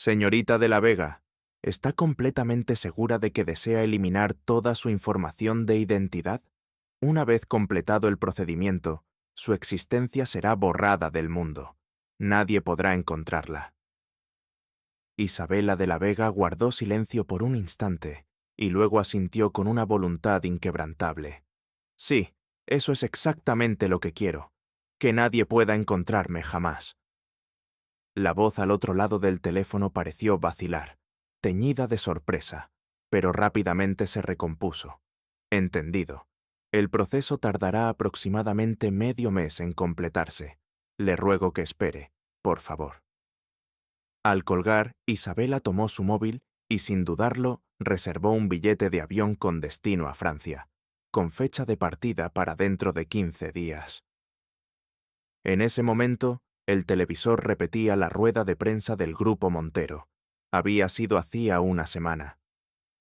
Señorita de la Vega, ¿está completamente segura de que desea eliminar toda su información de identidad? Una vez completado el procedimiento, su existencia será borrada del mundo. Nadie podrá encontrarla. Isabela de la Vega guardó silencio por un instante y luego asintió con una voluntad inquebrantable. Sí, eso es exactamente lo que quiero. Que nadie pueda encontrarme jamás. La voz al otro lado del teléfono pareció vacilar, teñida de sorpresa, pero rápidamente se recompuso. Entendido. El proceso tardará aproximadamente medio mes en completarse. Le ruego que espere, por favor. Al colgar, Isabela tomó su móvil y, sin dudarlo, reservó un billete de avión con destino a Francia, con fecha de partida para dentro de 15 días. En ese momento, el televisor repetía la rueda de prensa del Grupo Montero. Había sido hacía una semana.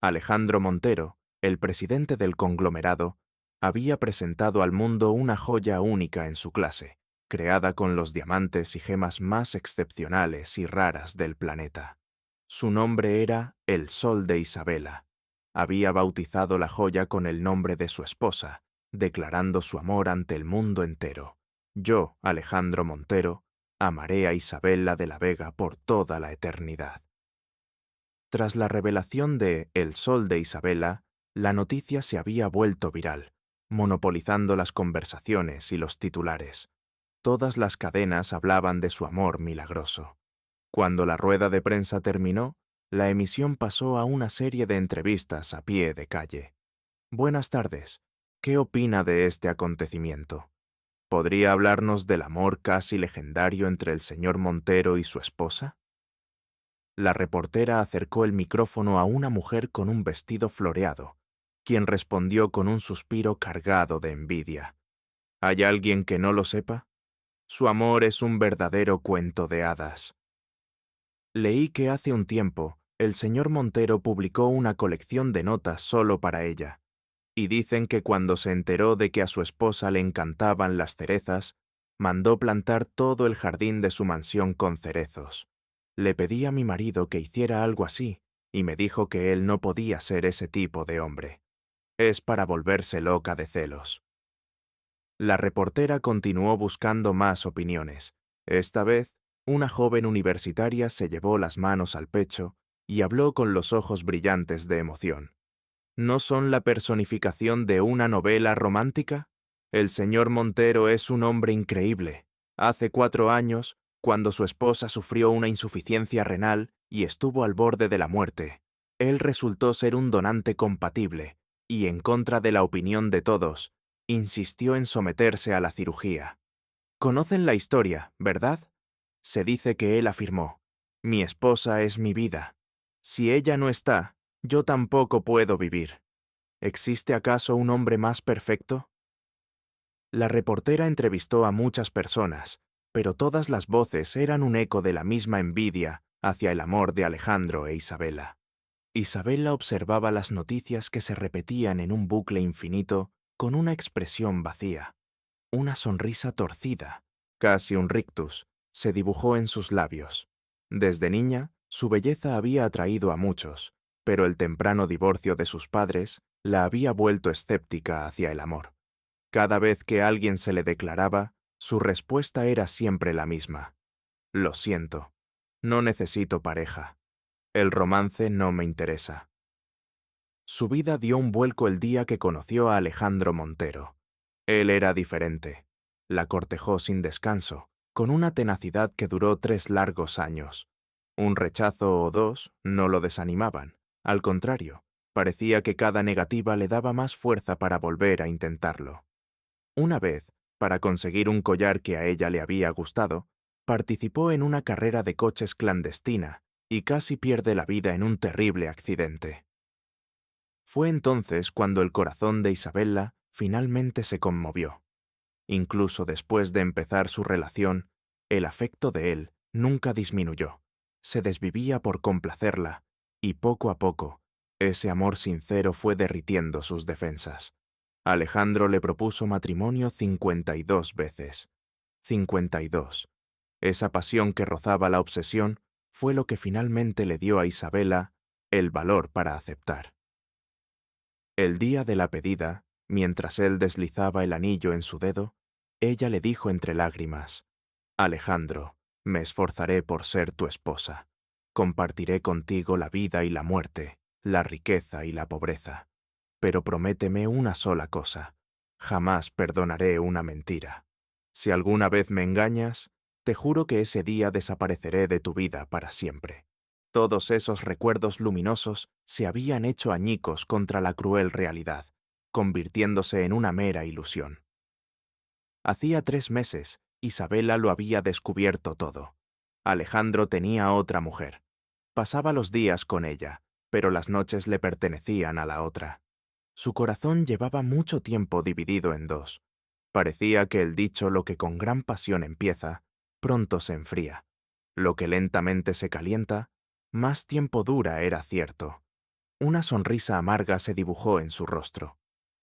Alejandro Montero, el presidente del conglomerado, había presentado al mundo una joya única en su clase, creada con los diamantes y gemas más excepcionales y raras del planeta. Su nombre era el Sol de Isabela. Había bautizado la joya con el nombre de su esposa, declarando su amor ante el mundo entero. Yo, Alejandro Montero, amaré a Isabela de la Vega por toda la eternidad. Tras la revelación de El Sol de Isabela, la noticia se había vuelto viral, monopolizando las conversaciones y los titulares. Todas las cadenas hablaban de su amor milagroso. Cuando la rueda de prensa terminó, la emisión pasó a una serie de entrevistas a pie de calle. Buenas tardes. ¿Qué opina de este acontecimiento? ¿Podría hablarnos del amor casi legendario entre el señor Montero y su esposa? La reportera acercó el micrófono a una mujer con un vestido floreado, quien respondió con un suspiro cargado de envidia. ¿Hay alguien que no lo sepa? Su amor es un verdadero cuento de hadas. Leí que hace un tiempo el señor Montero publicó una colección de notas solo para ella, y dicen que cuando se enteró de que a su esposa le encantaban las cerezas, mandó plantar todo el jardín de su mansión con cerezos. Le pedí a mi marido que hiciera algo así, y me dijo que él no podía ser ese tipo de hombre. Es para volverse loca de celos. La reportera continuó buscando más opiniones. Esta vez, una joven universitaria se llevó las manos al pecho y habló con los ojos brillantes de emoción. ¿No son la personificación de una novela romántica? El señor Montero es un hombre increíble. Hace 4 años, cuando su esposa sufrió una insuficiencia renal y estuvo al borde de la muerte, él resultó ser un donante compatible y, en contra de la opinión de todos, insistió en someterse a la cirugía. Conocen la historia, ¿verdad? Se dice que él afirmó: «Mi esposa es mi vida. Si ella no está, yo tampoco puedo vivir». ¿Existe acaso un hombre más perfecto? La reportera entrevistó a muchas personas, pero todas las voces eran un eco de la misma envidia hacia el amor de Alejandro e Isabela. Isabela observaba las noticias que se repetían en un bucle infinito con una expresión vacía. Una sonrisa torcida, casi un rictus, se dibujó en sus labios. Desde niña, su belleza había atraído a muchos, pero el temprano divorcio de sus padres la había vuelto escéptica hacia el amor. Cada vez que alguien se le declaraba, su respuesta era siempre la misma: «Lo siento, no necesito pareja. El romance no me interesa». Su vida dio un vuelco el día que conoció a Alejandro Montero. Él era diferente. La cortejó sin descanso, con una tenacidad que duró 3 largos años. Un rechazo o 2 no lo desanimaban. Al contrario, parecía que cada negativa le daba más fuerza para volver a intentarlo. Una vez, para conseguir un collar que a ella le había gustado, participó en una carrera de coches clandestina y casi pierde la vida en un terrible accidente. Fue entonces cuando el corazón de Isabela finalmente se conmovió. Incluso después de empezar su relación, el afecto de él nunca disminuyó. Se desvivía por complacerla, y poco a poco, ese amor sincero fue derritiendo sus defensas. Alejandro le propuso matrimonio 52 veces. 52. Esa pasión que rozaba la obsesión fue lo que finalmente le dio a Isabela el valor para aceptar. El día de la pedida, mientras él deslizaba el anillo en su dedo, ella le dijo entre lágrimas: «Alejandro, me esforzaré por ser tu esposa. Compartiré contigo la vida y la muerte, la riqueza y la pobreza. Pero prométeme una sola cosa: jamás perdonaré una mentira. Si alguna vez me engañas, te juro que ese día desapareceré de tu vida para siempre». Todos esos recuerdos luminosos se habían hecho añicos contra la cruel realidad, convirtiéndose en una mera ilusión. Hacía 3 meses, Isabela lo había descubierto todo. Alejandro tenía otra mujer. Pasaba los días con ella, pero las noches le pertenecían a la otra. Su corazón llevaba mucho tiempo dividido en dos. Parecía que el dicho «lo que con gran pasión empieza, pronto se enfría». Lo que lentamente se calienta, más tiempo dura, era cierto. Una sonrisa amarga se dibujó en su rostro.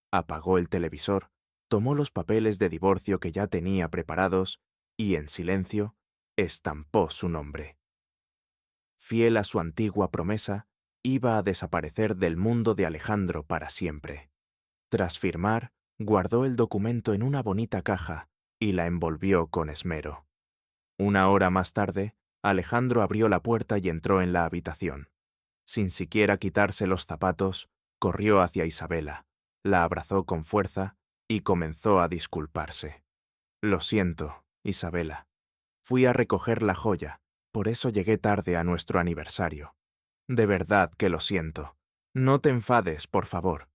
Apagó el televisor, tomó los papeles de divorcio que ya tenía preparados y, en silencio, estampó su nombre. Fiel a su antigua promesa, iba a desaparecer del mundo de Alejandro para siempre. Tras firmar, guardó el documento en una bonita caja y la envolvió con esmero. Una hora más tarde, Alejandro abrió la puerta y entró en la habitación. Sin siquiera quitarse los zapatos, corrió hacia Isabela, la abrazó con fuerza y comenzó a disculparse. «Lo siento, Isabela. Fui a recoger la joya, por eso llegué tarde a nuestro aniversario. De verdad que lo siento. No te enfades, por favor».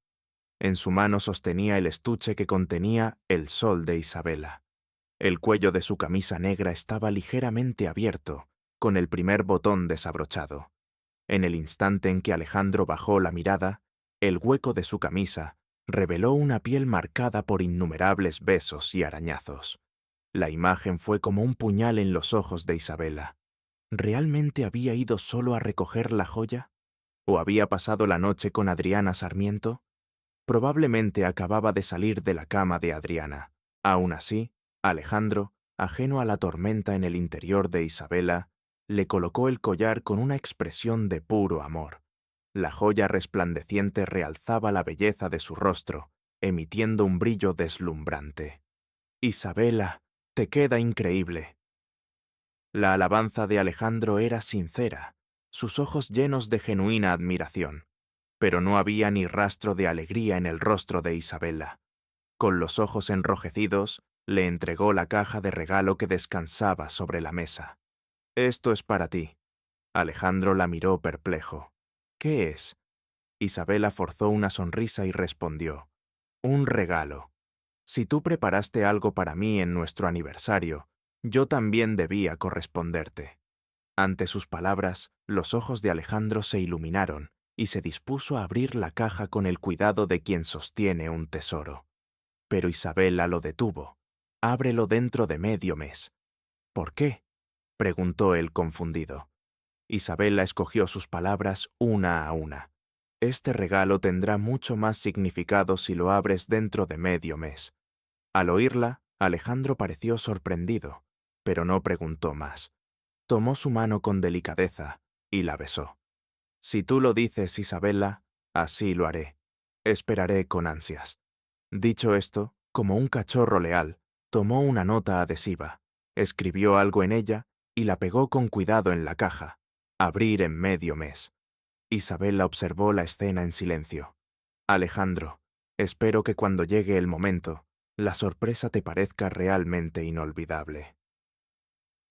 En su mano sostenía el estuche que contenía el sol de Isabela. El cuello de su camisa negra estaba ligeramente abierto, con el primer botón desabrochado. En el instante en que Alejandro bajó la mirada, el hueco de su camisa reveló una piel marcada por innumerables besos y arañazos. La imagen fue como un puñal en los ojos de Isabela. ¿Realmente había ido solo a recoger la joya? ¿O había pasado la noche con Adriana Sarmiento? Probablemente acababa de salir de la cama de Adriana. Aún así, Alejandro, ajeno a la tormenta en el interior de Isabela, le colocó el collar con una expresión de puro amor. La joya resplandeciente realzaba la belleza de su rostro, emitiendo un brillo deslumbrante. «Isabela, te queda increíble». La alabanza de Alejandro era sincera, sus ojos llenos de genuina admiración, pero no había ni rastro de alegría en el rostro de Isabela. Con los ojos enrojecidos, le entregó la caja de regalo que descansaba sobre la mesa. «Esto es para ti». Alejandro la miró perplejo. «¿Qué es?». Isabela forzó una sonrisa y respondió: «Un regalo. Si tú preparaste algo para mí en nuestro aniversario, yo también debía corresponderte». Ante sus palabras, los ojos de Alejandro se iluminaron y se dispuso a abrir la caja con el cuidado de quien sostiene un tesoro. Pero Isabela lo detuvo. «Ábrelo dentro de medio mes». «¿Por qué?», preguntó él confundido. Isabela escogió sus palabras una a una. «Este regalo tendrá mucho más significado si lo abres dentro de medio mes». Al oírla, Alejandro pareció sorprendido, pero no preguntó más. Tomó su mano con delicadeza y la besó. «Si tú lo dices, Isabela, así lo haré. Esperaré con ansias». Dicho esto, como un cachorro leal, tomó una nota adhesiva, escribió algo en ella y la pegó con cuidado en la caja. «Abrir en medio mes». Isabela observó la escena en silencio. «Alejandro, espero que cuando llegue el momento, la sorpresa te parezca realmente inolvidable».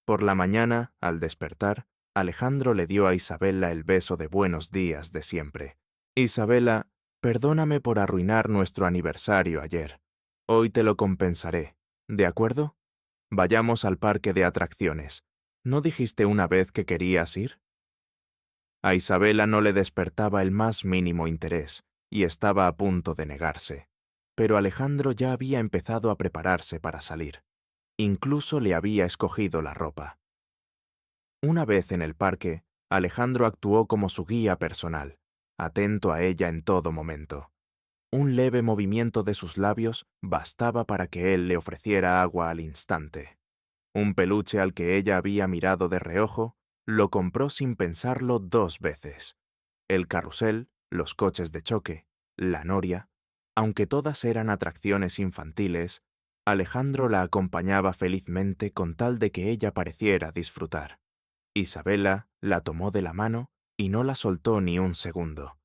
Por la mañana, al despertar, Alejandro le dio a Isabela el beso de buenos días de siempre. «Isabela, perdóname por arruinar nuestro aniversario ayer. Hoy te lo compensaré, ¿de acuerdo? Vayamos al parque de atracciones. ¿No dijiste una vez que querías ir?». A Isabela no le despertaba el más mínimo interés, y estaba a punto de negarse. Pero Alejandro ya había empezado a prepararse para salir. Incluso le había escogido la ropa. Una vez en el parque, Alejandro actuó como su guía personal, atento a ella en todo momento. Un leve movimiento de sus labios bastaba para que él le ofreciera agua al instante. Un peluche al que ella había mirado de reojo Lo compró sin pensarlo 2 veces. El carrusel, los coches de choque, la noria, aunque todas eran atracciones infantiles, Alejandro la acompañaba felizmente con tal de que ella pareciera disfrutar. Isabela la tomó de la mano y no la soltó ni un segundo.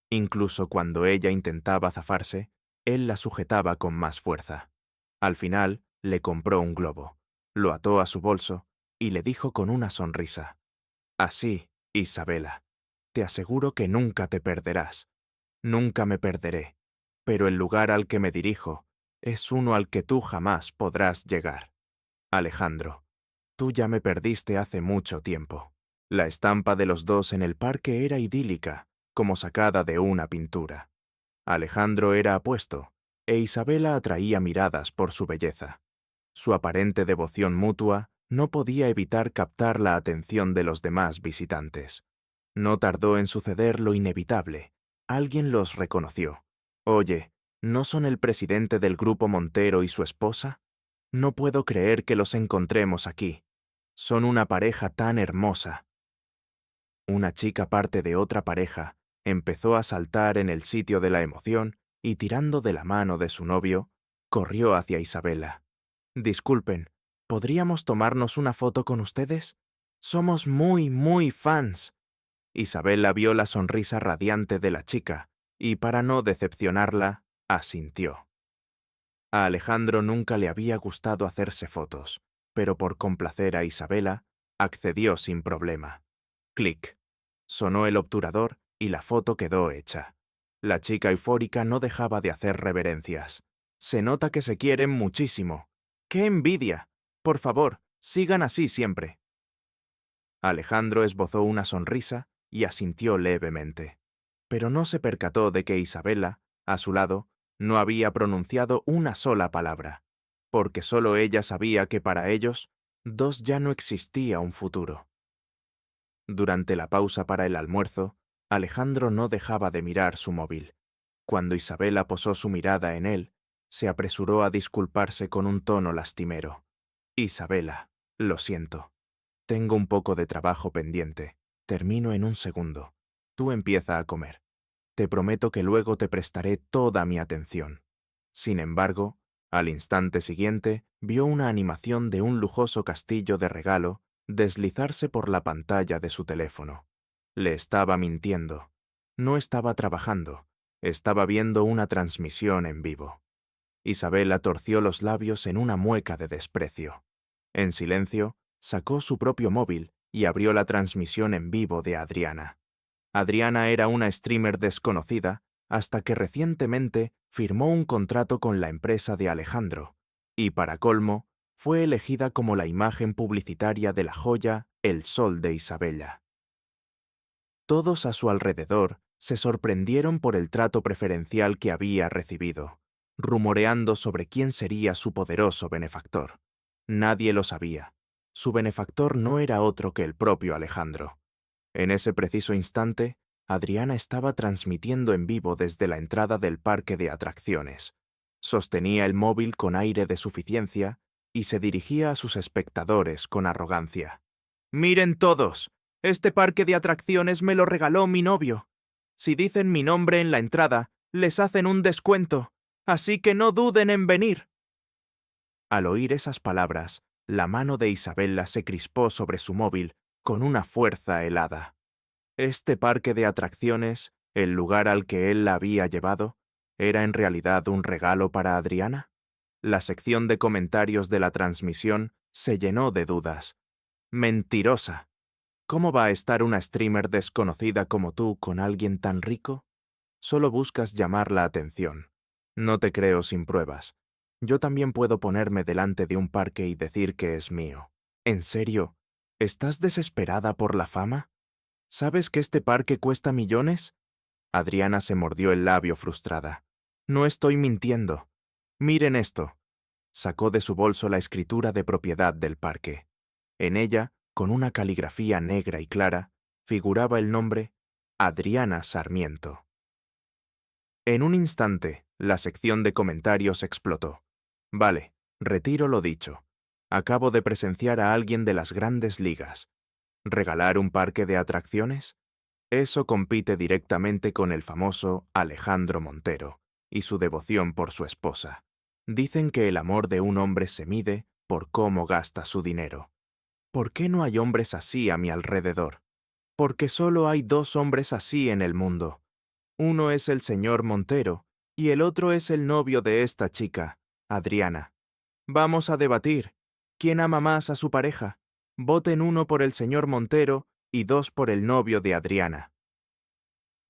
Incluso cuando ella intentaba zafarse, él la sujetaba con más fuerza. Al final, le compró un globo, lo ató a su bolso y le dijo con una sonrisa: «Así, Isabela, te aseguro que nunca te perderás. Nunca me perderé, pero el lugar al que me dirijo es uno al que tú jamás podrás llegar. Alejandro, tú ya me perdiste hace mucho tiempo». La estampa de los dos en el parque era idílica, como sacada de una pintura. Alejandro era apuesto, e Isabela atraía miradas por su belleza. Su aparente devoción mutua no podía evitar captar la atención de los demás visitantes. No tardó en suceder lo inevitable. Alguien los reconoció. «Oye, ¿no son el presidente del Grupo Montero y su esposa? No puedo creer que los encontremos aquí. Son una pareja tan hermosa». Una chica parte de otra pareja empezó a saltar en el sitio de la emoción y, tirando de la mano de su novio, corrió hacia Isabela. «Disculpen, ¿podríamos tomarnos una foto con ustedes? Somos muy fans». Isabela vio la sonrisa radiante de la chica y, para no decepcionarla, asintió. A Alejandro nunca le había gustado hacerse fotos, pero por complacer a Isabela, accedió sin problema. Clic. Sonó el obturador y la foto quedó hecha. La chica eufórica no dejaba de hacer reverencias. «Se nota que se quieren muchísimo. ¡Qué envidia! Por favor, sigan así siempre». Alejandro esbozó una sonrisa y asintió levemente. Pero no se percató de que Isabela, a su lado, no había pronunciado una sola palabra, porque solo ella sabía que para ellos dos ya no existía un futuro. Durante la pausa para el almuerzo, Alejandro no dejaba de mirar su móvil. Cuando Isabela posó su mirada en él, se apresuró a disculparse con un tono lastimero. «Isabela, lo siento. Tengo un poco de trabajo pendiente. Termino en un segundo. Tú empieza a comer. Te prometo que luego te prestaré toda mi atención». Sin embargo, al instante siguiente, vio una animación de un lujoso castillo de regalo deslizarse por la pantalla de su teléfono. Le estaba mintiendo. No estaba trabajando. Estaba viendo una transmisión en vivo. Isabela torció los labios en una mueca de desprecio. En silencio, sacó su propio móvil y abrió la transmisión en vivo de Adriana. Adriana era una streamer desconocida hasta que recientemente firmó un contrato con la empresa de Alejandro, y para colmo, fue elegida como la imagen publicitaria de la joya El Sol de Isabela. Todos a su alrededor se sorprendieron por el trato preferencial que había recibido, rumoreando sobre quién sería su poderoso benefactor. Nadie lo sabía. Su benefactor no era otro que el propio Alejandro. En ese preciso instante, Adriana estaba transmitiendo en vivo desde la entrada del parque de atracciones. Sostenía el móvil con aire de suficiencia y se dirigía a sus espectadores con arrogancia. «Miren todos, este parque de atracciones me lo regaló mi novio. Si dicen mi nombre en la entrada, les hacen un descuento, así que no duden en venir». Al oír esas palabras, la mano de Isabela se crispó sobre su móvil con una fuerza helada. Este parque de atracciones, el lugar al que él la había llevado, ¿era en realidad un regalo para Adriana? La sección de comentarios de la transmisión se llenó de dudas. «Mentirosa. ¿Cómo va a estar una streamer desconocida como tú con alguien tan rico? Solo buscas llamar la atención. No te creo sin pruebas. Yo también puedo ponerme delante de un parque y decir que es mío. ¿En serio? ¿Estás desesperada por la fama? ¿Sabes que este parque cuesta millones?» Adriana se mordió el labio frustrada. «No estoy mintiendo. Miren esto». Sacó de su bolso la escritura de propiedad del parque. En ella, con una caligrafía negra y clara, figuraba el nombre Adriana Sarmiento. En un instante, la sección de comentarios explotó. «Vale, retiro lo dicho. Acabo de presenciar a alguien de las grandes ligas. ¿Regalar un parque de atracciones? Eso compite directamente con el famoso Alejandro Montero y su devoción por su esposa. Dicen que el amor de un hombre se mide por cómo gasta su dinero. ¿Por qué no hay hombres así a mi alrededor? Porque solo hay dos hombres así en el mundo. Uno es el señor Montero y el otro es el novio de esta chica, Adriana. Vamos a debatir. ¿Quién ama más a su pareja? Voten uno por el señor Montero y dos por el novio de Adriana.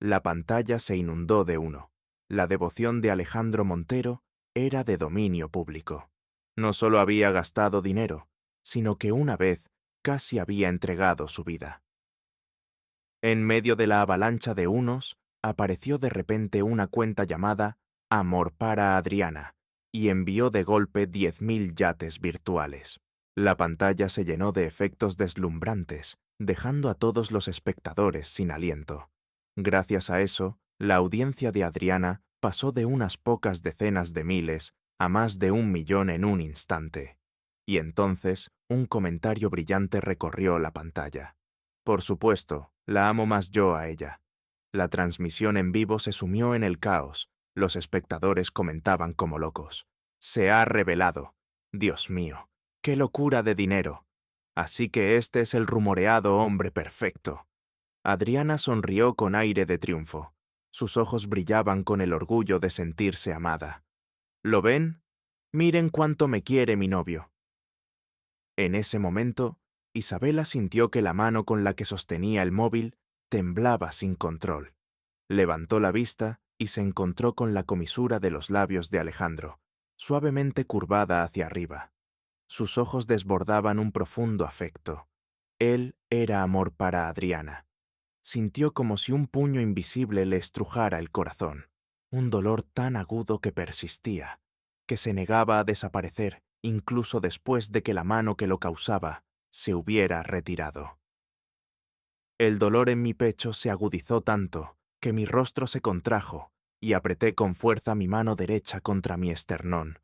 La pantalla se inundó de humo. La devoción de Alejandro Montero era de dominio público. No solo había gastado dinero, sino que una vez casi había entregado su vida. En medio de la avalancha de unos, apareció de repente una cuenta llamada Amor para Adriana y envió de golpe 10.000 yates virtuales. La pantalla se llenó de efectos deslumbrantes, dejando a todos los espectadores sin aliento. Gracias a eso, la audiencia de Adriana pasó de unas pocas decenas de miles a más de 1.000.000 en un instante. Y entonces, un comentario brillante recorrió la pantalla. Por supuesto, la amo más yo a ella. La transmisión en vivo se sumió en el caos. Los espectadores comentaban como locos. Se ha revelado. Dios mío, qué locura de dinero. Así que este es el rumoreado hombre perfecto. Adriana sonrió con aire de triunfo. Sus ojos brillaban con el orgullo de sentirse amada. ¿Lo ven? Miren cuánto me quiere mi novio. En ese momento, Isabela sintió que la mano con la que sostenía el móvil temblaba sin control. Levantó la vista y se encontró con la comisura de los labios de Alejandro, suavemente curvada hacia arriba. Sus ojos desbordaban un profundo afecto. Él era amor para Adriana. Sintió como si un puño invisible le estrujara el corazón, un dolor tan agudo que persistía, que se negaba a desaparecer incluso después de que la mano que lo causaba se hubiera retirado. El dolor en mi pecho se agudizó tanto que mi rostro se contrajo y apreté con fuerza mi mano derecha contra mi esternón.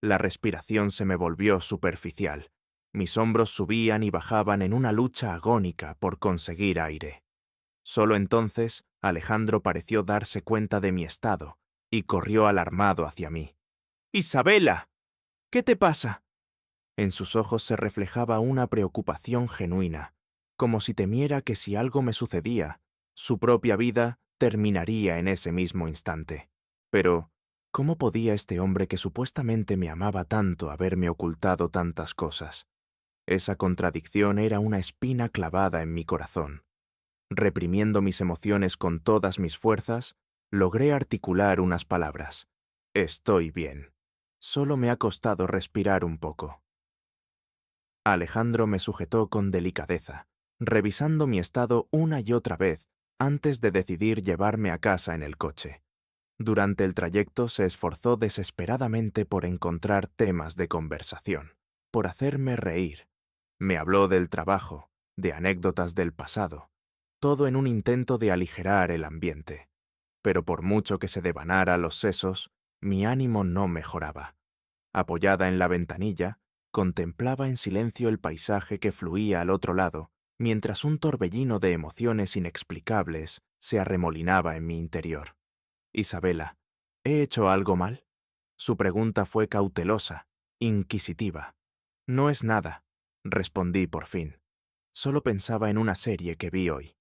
La respiración se me volvió superficial. Mis hombros subían y bajaban en una lucha agónica por conseguir aire. Solo entonces Alejandro pareció darse cuenta de mi estado y corrió alarmado hacia mí. «¡Isabela! ¿Qué te pasa?» En sus ojos se reflejaba una preocupación genuina, como si temiera que si algo me sucedía, su propia vida terminaría en ese mismo instante. Pero, ¿cómo podía este hombre que supuestamente me amaba tanto haberme ocultado tantas cosas? Esa contradicción era una espina clavada en mi corazón. Reprimiendo mis emociones con todas mis fuerzas, logré articular unas palabras. Estoy bien. Solo me ha costado respirar un poco. Alejandro me sujetó con delicadeza, revisando mi estado una y otra vez antes de decidir llevarme a casa en el coche. Durante el trayecto se esforzó desesperadamente por encontrar temas de conversación, por hacerme reír. Me habló del trabajo, de anécdotas del pasado, todo en un intento de aligerar el ambiente. Pero por mucho que se devanara los sesos, mi ánimo no mejoraba. Apoyada en la ventanilla, contemplaba en silencio el paisaje que fluía al otro lado, mientras un torbellino de emociones inexplicables se arremolinaba en mi interior. «Isabela, ¿he hecho algo mal?» Su pregunta fue cautelosa, inquisitiva. «No es nada», respondí por fin. Solo pensaba en una serie que vi hoy.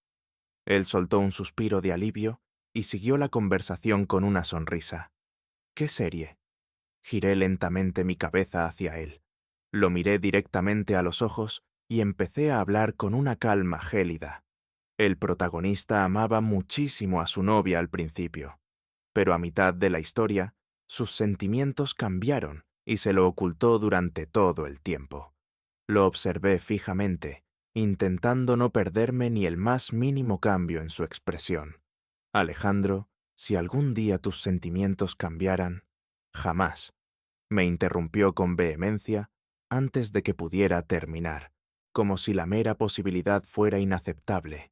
Él soltó un suspiro de alivio y siguió la conversación con una sonrisa. «¿Qué serie?» Giré lentamente mi cabeza hacia él. Lo miré directamente a los ojos y empecé a hablar con una calma gélida. El protagonista amaba muchísimo a su novia al principio, pero a mitad de la historia, sus sentimientos cambiaron y se lo ocultó durante todo el tiempo. Lo observé fijamente, intentando no perderme ni el más mínimo cambio en su expresión. «Alejandro, si algún día tus sentimientos cambiaran, jamás», me interrumpió con vehemencia antes de que pudiera terminar, como si la mera posibilidad fuera inaceptable.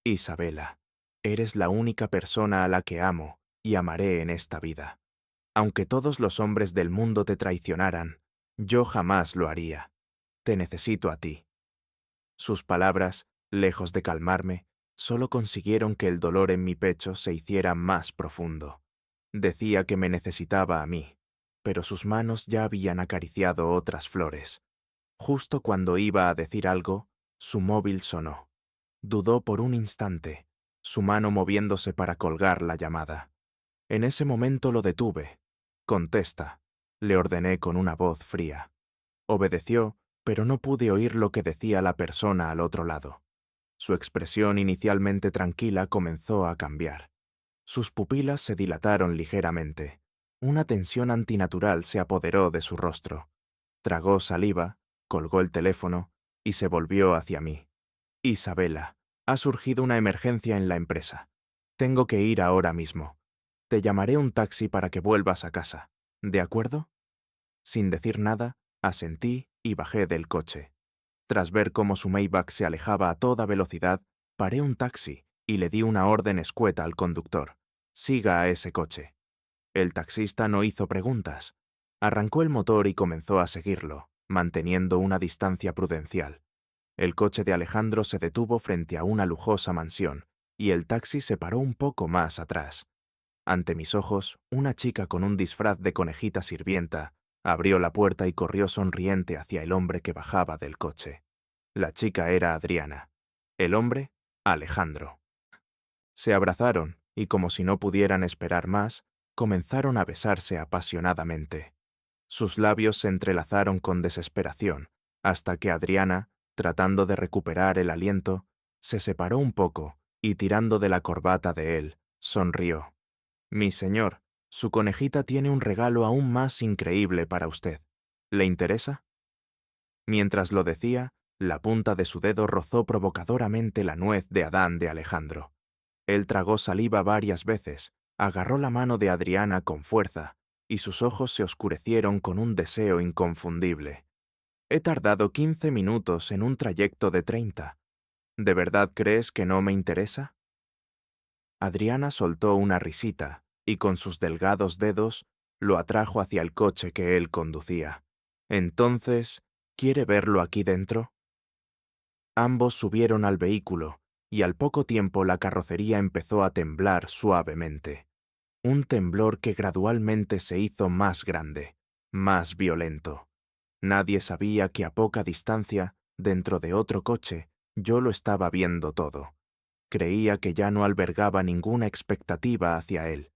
«Isabela, eres la única persona a la que amo y amaré en esta vida. Aunque todos los hombres del mundo te traicionaran, yo jamás lo haría. Te necesito a ti». Sus palabras Lejos de calmarme, solo consiguieron que el dolor en mi pecho se hiciera más profundo. Decía que me necesitaba a mí, pero sus manos ya habían acariciado otras flores. Justo cuando iba a decir algo, su móvil sonó. Dudó por un instante, su mano moviéndose para colgar la llamada. En ese momento lo detuve. «Contesta», le ordené con una voz fría. Obedeció, pero no pude oír lo que decía la persona al otro lado. Su expresión inicialmente tranquila comenzó a cambiar. Sus pupilas se dilataron ligeramente. Una tensión antinatural se apoderó de su rostro. Tragó saliva, colgó el teléfono y se volvió hacia mí. «Isabela, ha surgido una emergencia en la empresa. Tengo que ir ahora mismo. Te llamaré un taxi para que vuelvas a casa. ¿De acuerdo?» Sin decir nada, asentí y bajé del coche. Tras ver cómo su Maybach se alejaba a toda velocidad, paré un taxi y le di una orden escueta al conductor. «Siga a ese coche». El taxista no hizo preguntas. Arrancó el motor y comenzó a seguirlo, manteniendo una distancia prudencial. El coche de Alejandro se detuvo frente a una lujosa mansión, y el taxi se paró un poco más atrás. Ante mis ojos, una chica con un disfraz de conejita sirvienta abrió la puerta y corrió sonriente hacia el hombre que bajaba del coche. La chica era Adriana. El hombre, Alejandro. Se abrazaron y, como si no pudieran esperar más, comenzaron a besarse apasionadamente. Sus labios se entrelazaron con desesperación, hasta que Adriana, tratando de recuperar el aliento, se separó un poco y, tirando de la corbata de él, sonrió. «Mi señor, su conejita tiene un regalo aún más increíble para usted. ¿Le interesa?» Mientras lo decía, la punta de su dedo rozó provocadoramente la nuez de Adán de Alejandro. Él tragó saliva varias veces, agarró la mano de Adriana con fuerza, y sus ojos se oscurecieron con un deseo inconfundible. «He tardado 15 minutos en un trayecto de 30. ¿De verdad crees que no me interesa?» Adriana soltó una risita y con sus delgados dedos lo atrajo hacia el coche que él conducía. «Entonces, ¿quiere verlo aquí dentro?» Ambos subieron al vehículo y al poco tiempo la carrocería empezó a temblar suavemente. Un temblor que gradualmente se hizo más grande, más violento. Nadie sabía que a poca distancia, dentro de otro coche, yo lo estaba viendo todo. Creía que ya no albergaba ninguna expectativa hacia él,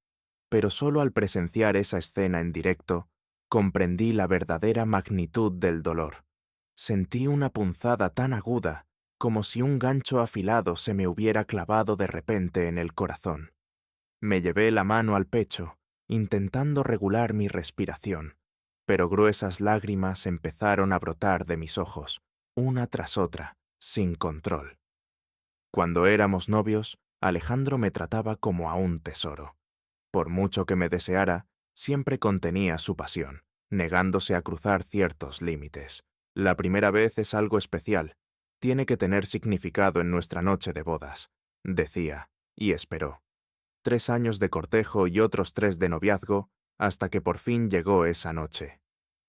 pero solo al presenciar esa escena en directo, comprendí la verdadera magnitud del dolor. Sentí una punzada tan aguda como si un gancho afilado se me hubiera clavado de repente en el corazón. Me llevé la mano al pecho, intentando regular mi respiración, pero gruesas lágrimas empezaron a brotar de mis ojos, una tras otra, sin control. Cuando éramos novios, Alejandro me trataba como a un tesoro. Por mucho que me deseara, siempre contenía su pasión, negándose a cruzar ciertos límites. «La primera vez es algo especial. Tiene que tener significado en nuestra noche de bodas», decía, y esperó. 3 años de cortejo y otros 3 de noviazgo, hasta que por fin llegó esa noche.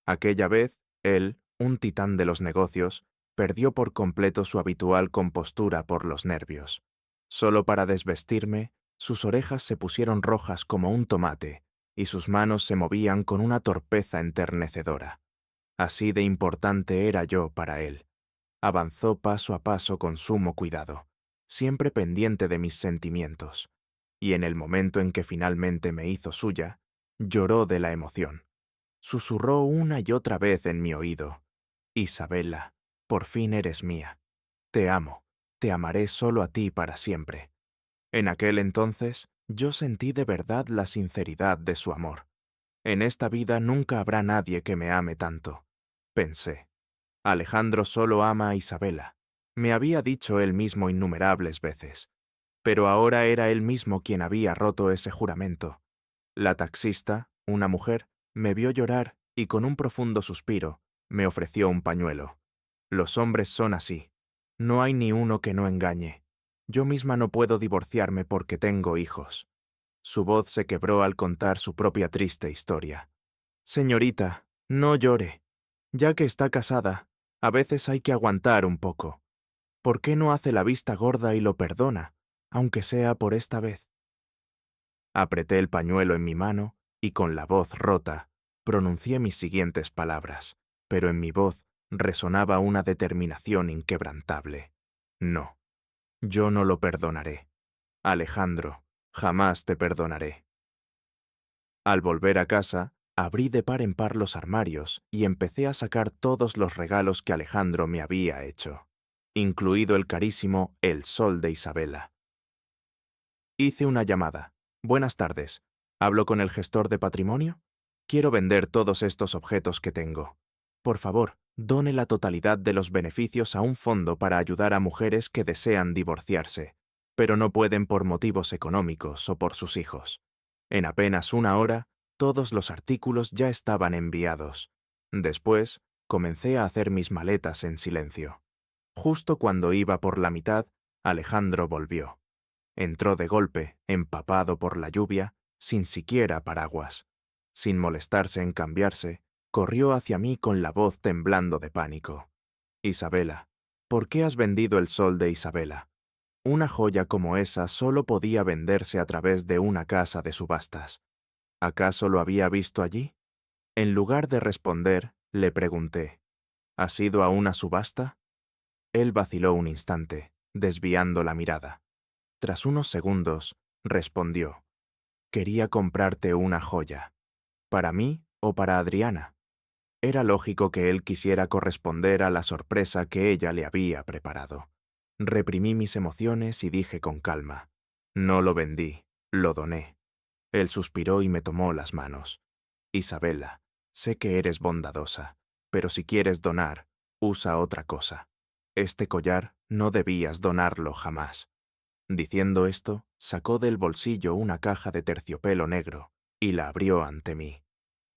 Aquella vez, él, un titán de los negocios, perdió por completo su habitual compostura por los nervios. Solo para desvestirme, sus orejas se pusieron rojas como un tomate y sus manos se movían con una torpeza enternecedora. Así de importante era yo para él. Avanzó paso a paso con sumo cuidado, siempre pendiente de mis sentimientos, y en el momento en que finalmente me hizo suya, lloró de la emoción. Susurró una y otra vez en mi oído: «Isabela, por fin eres mía. Te amo, te amaré solo a ti para siempre». En aquel entonces, yo sentí de verdad la sinceridad de su amor. «En esta vida nunca habrá nadie que me ame tanto», pensé. Alejandro solo ama a Isabela. Me había dicho él mismo innumerables veces. Pero ahora era él mismo quien había roto ese juramento. La taxista, una mujer, me vio llorar y con un profundo suspiro me ofreció un pañuelo. «Los hombres son así. No hay ni uno que no engañe. Yo misma no puedo divorciarme porque tengo hijos». Su voz se quebró al contar su propia triste historia. «Señorita, no llore. Ya que está casada, a veces hay que aguantar un poco. ¿Por qué no hace la vista gorda y lo perdona, aunque sea por esta vez? Apreté el pañuelo en mi mano y con la voz rota pronuncié mis siguientes palabras, pero en mi voz resonaba una determinación inquebrantable. No, yo no lo perdonaré. Alejandro, jamás te perdonaré. Al volver a casa, abrí de par en par los armarios y empecé a sacar todos los regalos que Alejandro me había hecho, incluido el carísimo El Sol de Isabela. Hice una llamada. Buenas tardes. ¿Hablo con el gestor de patrimonio? Quiero vender todos estos objetos que tengo. Por favor, done la totalidad de los beneficios a un fondo para ayudar a mujeres que desean divorciarse, pero no pueden por motivos económicos o por sus hijos. En apenas una hora, todos los artículos ya estaban enviados. Después, comencé a hacer mis maletas en silencio. Justo cuando iba por la mitad, Alejandro volvió. Entró de golpe, empapado por la lluvia, sin siquiera paraguas. Sin molestarse en cambiarse, corrió hacia mí con la voz temblando de pánico. Isabela, ¿por qué has vendido el Sol de Isabela? Una joya como esa solo podía venderse a través de una casa de subastas. ¿Acaso lo había visto allí? En lugar de responder, le pregunté, ¿has ido a una subasta? Él vaciló un instante, desviando la mirada. Tras unos segundos, respondió, quería comprarte una joya. ¿Para mí o para Adriana? Era lógico que él quisiera corresponder a la sorpresa que ella le había preparado. Reprimí mis emociones y dije con calma, no lo vendí, lo doné. Él suspiró y me tomó las manos. Isabela, sé que eres bondadosa, pero si quieres donar, usa otra cosa. Este collar no debías donarlo jamás. Diciendo esto, sacó del bolsillo una caja de terciopelo negro y la abrió ante mí.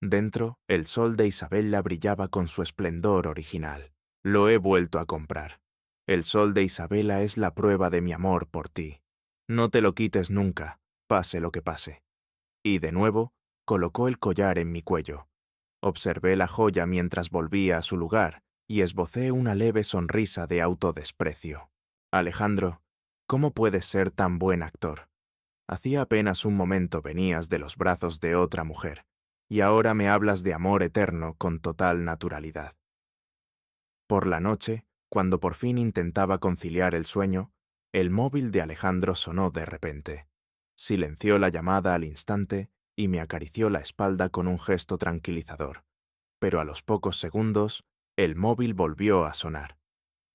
Dentro, el Sol de Isabela brillaba con su esplendor original. Lo he vuelto a comprar. El Sol de Isabela es la prueba de mi amor por ti. No te lo quites nunca, pase lo que pase. Y de nuevo, colocó el collar en mi cuello. Observé la joya mientras volvía a su lugar y esbocé una leve sonrisa de autodesprecio. Alejandro, ¿cómo puedes ser tan buen actor? Hacía apenas un momento venías de los brazos de otra mujer, y ahora me hablas de amor eterno con total naturalidad. Por la noche, cuando por fin intentaba conciliar el sueño, el móvil de Alejandro sonó de repente. Silenció la llamada al instante y me acarició la espalda con un gesto tranquilizador. Pero a los pocos segundos, el móvil volvió a sonar.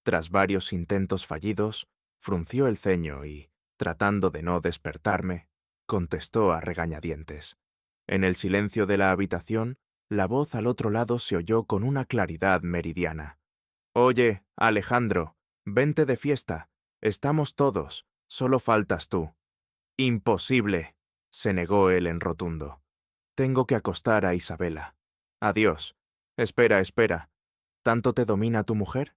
Tras varios intentos fallidos, frunció el ceño y, tratando de no despertarme, contestó a regañadientes. En el silencio de la habitación, la voz al otro lado se oyó con una claridad meridiana. «Oye, Alejandro, vente de fiesta. Estamos todos, solo faltas tú». «Imposible», se negó él en rotundo. «Tengo que acostar a Isabela. Adiós. Espera, espera. ¿Tanto te domina tu mujer?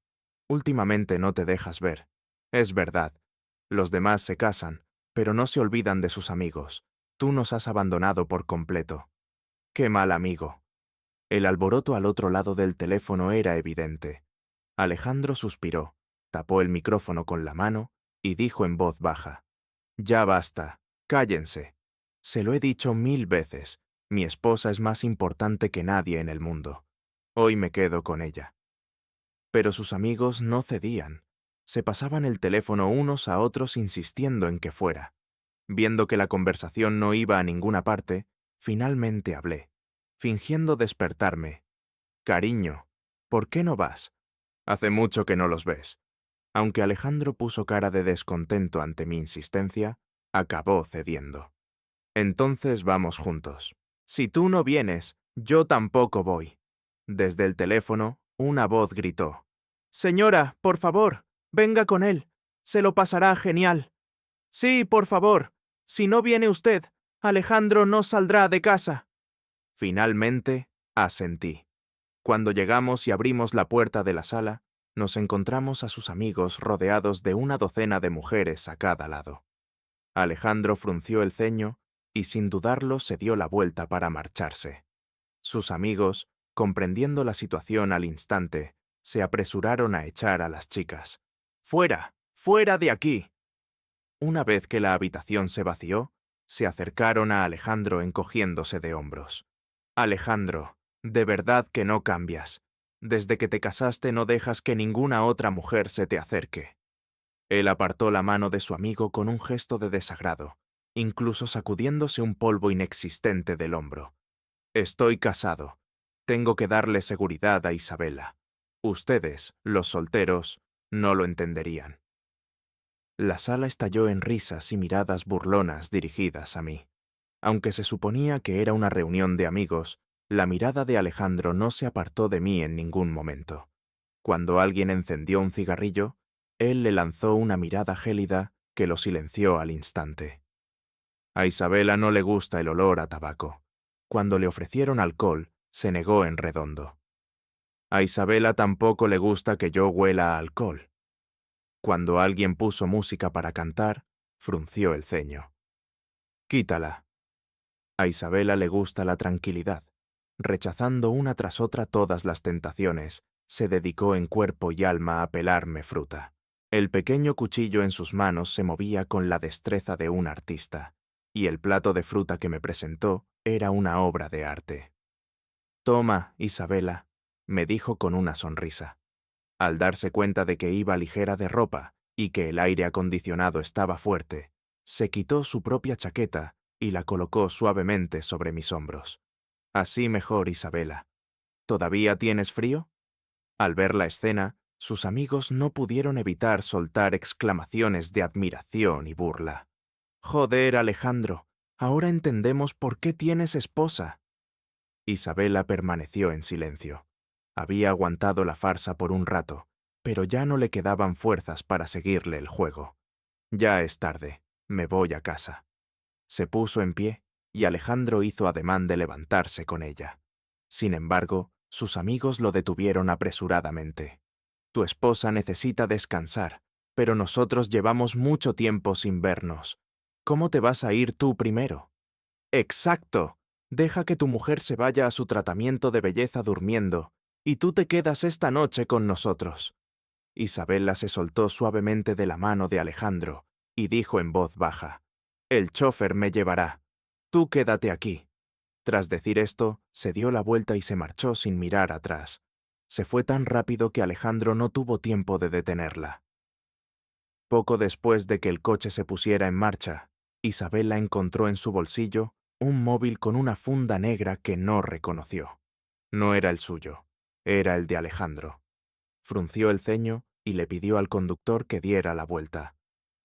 Últimamente no te dejas ver. Es verdad. Los demás se casan, pero no se olvidan de sus amigos. Tú nos has abandonado por completo. ¡Qué mal amigo! El alboroto al otro lado del teléfono era evidente. Alejandro suspiró, tapó el micrófono con la mano y dijo en voz baja, «Ya basta, cállense. Se lo he dicho 1000 veces. Mi esposa es más importante que nadie en el mundo. Hoy me quedo con ella». Pero sus amigos no cedían. Se pasaban el teléfono unos a otros insistiendo en que fuera. Viendo que la conversación no iba a ninguna parte, finalmente hablé, fingiendo despertarme. «Cariño, ¿por qué no vas? Hace mucho que no los ves». Aunque Alejandro puso cara de descontento ante mi insistencia, acabó cediendo. «Entonces vamos juntos. Si tú no vienes, yo tampoco voy». Desde el teléfono, una voz gritó, «Señora, por favor, venga con él. Se lo pasará genial». «Sí, por favor. Si no viene usted, Alejandro no saldrá de casa». Finalmente, asentí. Cuando llegamos y abrimos la puerta de la sala, nos encontramos a sus amigos rodeados de una docena de mujeres a cada lado. Alejandro frunció el ceño y sin dudarlo se dio la vuelta para marcharse. Sus amigos, comprendiendo la situación al instante, se apresuraron a echar a las chicas. ¡Fuera! ¡Fuera de aquí! Una vez que la habitación se vació, se acercaron a Alejandro encogiéndose de hombros. Alejandro, de verdad que no cambias. Desde que te casaste no dejas que ninguna otra mujer se te acerque. Él apartó la mano de su amigo con un gesto de desagrado, incluso sacudiéndose un polvo inexistente del hombro. Estoy casado. Tengo que darle seguridad a Isabela. Ustedes, los solteros, no lo entenderían. La sala estalló en risas y miradas burlonas dirigidas a mí. Aunque se suponía que era una reunión de amigos, la mirada de Alejandro no se apartó de mí en ningún momento. Cuando alguien encendió un cigarrillo, él le lanzó una mirada gélida que lo silenció al instante. A Isabela no le gusta el olor a tabaco. Cuando le ofrecieron alcohol, se negó en redondo. A Isabela tampoco le gusta que yo huela a alcohol. Cuando alguien puso música para cantar, frunció el ceño. Quítala. A Isabela le gusta la tranquilidad. Rechazando una tras otra todas las tentaciones, se dedicó en cuerpo y alma a pelarme fruta. El pequeño cuchillo en sus manos se movía con la destreza de un artista, y el plato de fruta que me presentó era una obra de arte. «Toma, Isabela», me dijo con una sonrisa. Al darse cuenta de que iba ligera de ropa y que el aire acondicionado estaba fuerte, se quitó su propia chaqueta y la colocó suavemente sobre mis hombros. «Así mejor, Isabela. ¿Todavía tienes frío?» Al ver la escena, sus amigos no pudieron evitar soltar exclamaciones de admiración y burla. «Joder, Alejandro, ahora entendemos por qué tienes esposa». Isabela permaneció en silencio. Había aguantado la farsa por un rato, pero ya no le quedaban fuerzas para seguirle el juego. «Ya es tarde, me voy a casa». Se puso en pie y Alejandro hizo ademán de levantarse con ella. Sin embargo, sus amigos lo detuvieron apresuradamente. «Tu esposa necesita descansar, pero nosotros llevamos mucho tiempo sin vernos. ¿Cómo te vas a ir tú primero?» «Exacto. Deja que tu mujer se vaya a su tratamiento de belleza durmiendo, y tú te quedas esta noche con nosotros». Isabela se soltó suavemente de la mano de Alejandro y dijo en voz baja: «El chofer me llevará. Tú quédate aquí». Tras decir esto, se dio la vuelta y se marchó sin mirar atrás. Se fue tan rápido que Alejandro no tuvo tiempo de detenerla. Poco después de que el coche se pusiera en marcha, Isabela encontró en su bolsillo un móvil con una funda negra que no reconoció. No era el suyo, era el de Alejandro. Frunció el ceño y le pidió al conductor que diera la vuelta.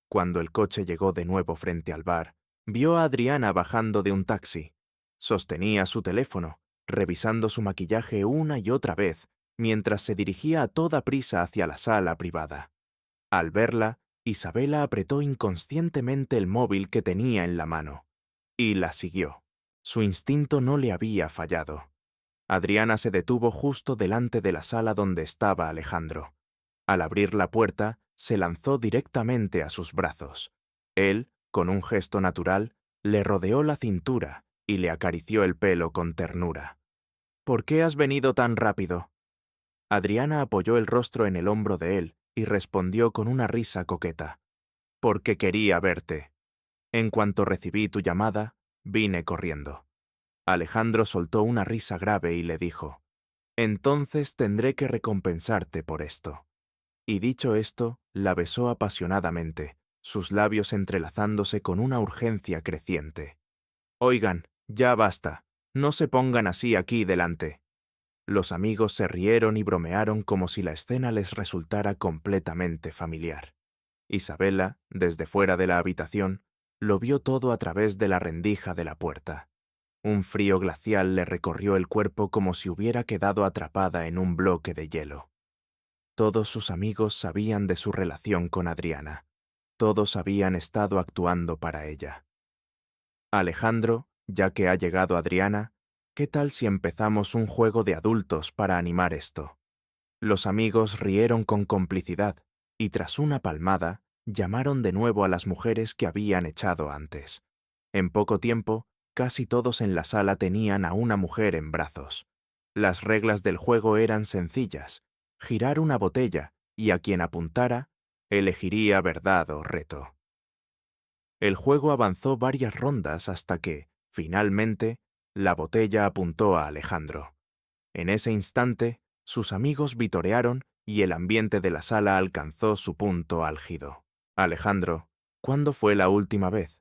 Cuando el coche llegó de nuevo frente al bar, vio a Adriana bajando de un taxi. Sostenía su teléfono, revisando su maquillaje una y otra vez, mientras se dirigía a toda prisa hacia la sala privada. Al verla, Isabela apretó inconscientemente el móvil que tenía en la mano, y la siguió. Su instinto no le había fallado. Adriana se detuvo justo delante de la sala donde estaba Alejandro. Al abrir la puerta, se lanzó directamente a sus brazos. Él, con un gesto natural, le rodeó la cintura y le acarició el pelo con ternura. «¿Por qué has venido tan rápido?» Adriana apoyó el rostro en el hombro de él y respondió con una risa coqueta. «Porque quería verte. En cuanto recibí tu llamada, vine corriendo». Alejandro soltó una risa grave y le dijo: «Entonces tendré que recompensarte por esto». Y dicho esto, la besó apasionadamente, sus labios entrelazándose con una urgencia creciente. «Oigan, ya basta. No se pongan así aquí delante». Los amigos se rieron y bromearon como si la escena les resultara completamente familiar. Isabela, desde fuera de la habitación, lo vio todo a través de la rendija de la puerta. Un frío glacial le recorrió el cuerpo como si hubiera quedado atrapada en un bloque de hielo. Todos sus amigos sabían de su relación con Adriana. Todos habían estado actuando para ella. «Alejandro, ya que ha llegado Adriana, ¿qué tal si empezamos un juego de adultos para animar esto?» Los amigos rieron con complicidad y tras una palmada, llamaron de nuevo a las mujeres que habían echado antes. En poco tiempo, casi todos en la sala tenían a una mujer en brazos. Las reglas del juego eran sencillas: girar una botella y a quien apuntara, Elegiría verdad o reto. El juego avanzó varias rondas hasta que, finalmente, la botella apuntó a Alejandro. En ese instante, sus amigos vitorearon y el ambiente de la sala alcanzó su punto álgido. Alejandro, ¿cuándo fue la última vez?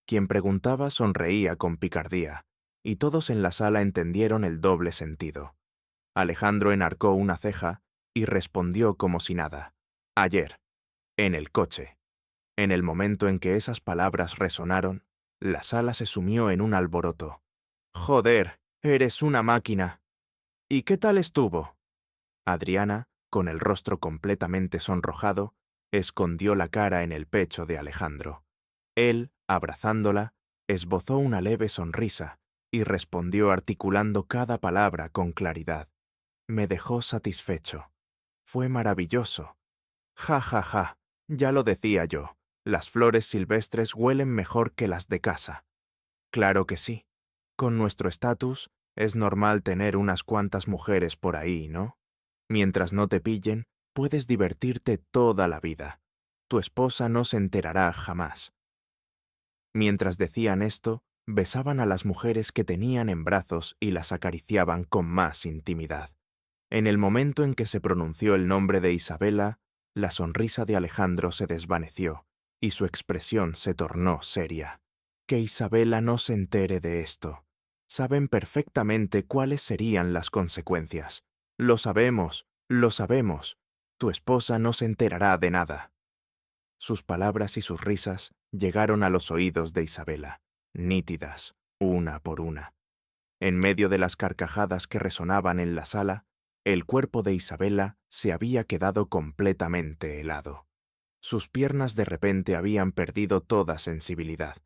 Quien preguntaba sonreía con picardía, y todos en la sala entendieron el doble sentido. Alejandro enarcó una ceja y respondió como si nada. Ayer, en el coche. En el momento en que esas palabras resonaron, la sala se sumió en un alboroto. «Joder, eres una máquina». «¿Y qué tal estuvo?» Adriana, con el rostro completamente sonrojado, escondió la cara en el pecho de Alejandro. Él, abrazándola, esbozó una leve sonrisa y respondió articulando cada palabra con claridad. Me dejó satisfecho. Fue maravilloso. Ja, ja, ja, ya lo decía yo, las flores silvestres huelen mejor que las de casa. Claro que sí. Con nuestro estatus, es normal tener unas cuantas mujeres por ahí, ¿no? Mientras no te pillen, puedes divertirte toda la vida. Tu esposa no se enterará jamás. Mientras decían esto, besaban a las mujeres que tenían en brazos y las acariciaban con más intimidad. En el momento en que se pronunció el nombre de Isabela, la sonrisa de Alejandro se desvaneció y su expresión se tornó seria. Que Isabela no se entere de esto. Saben perfectamente cuáles serían las consecuencias. Lo sabemos, lo sabemos. Tu esposa no se enterará de nada. Sus palabras y sus risas llegaron a los oídos de Isabela, nítidas, una por una. En medio de las carcajadas que resonaban en la sala, el cuerpo de Isabela se había quedado completamente helado. Sus piernas de repente habían perdido toda sensibilidad.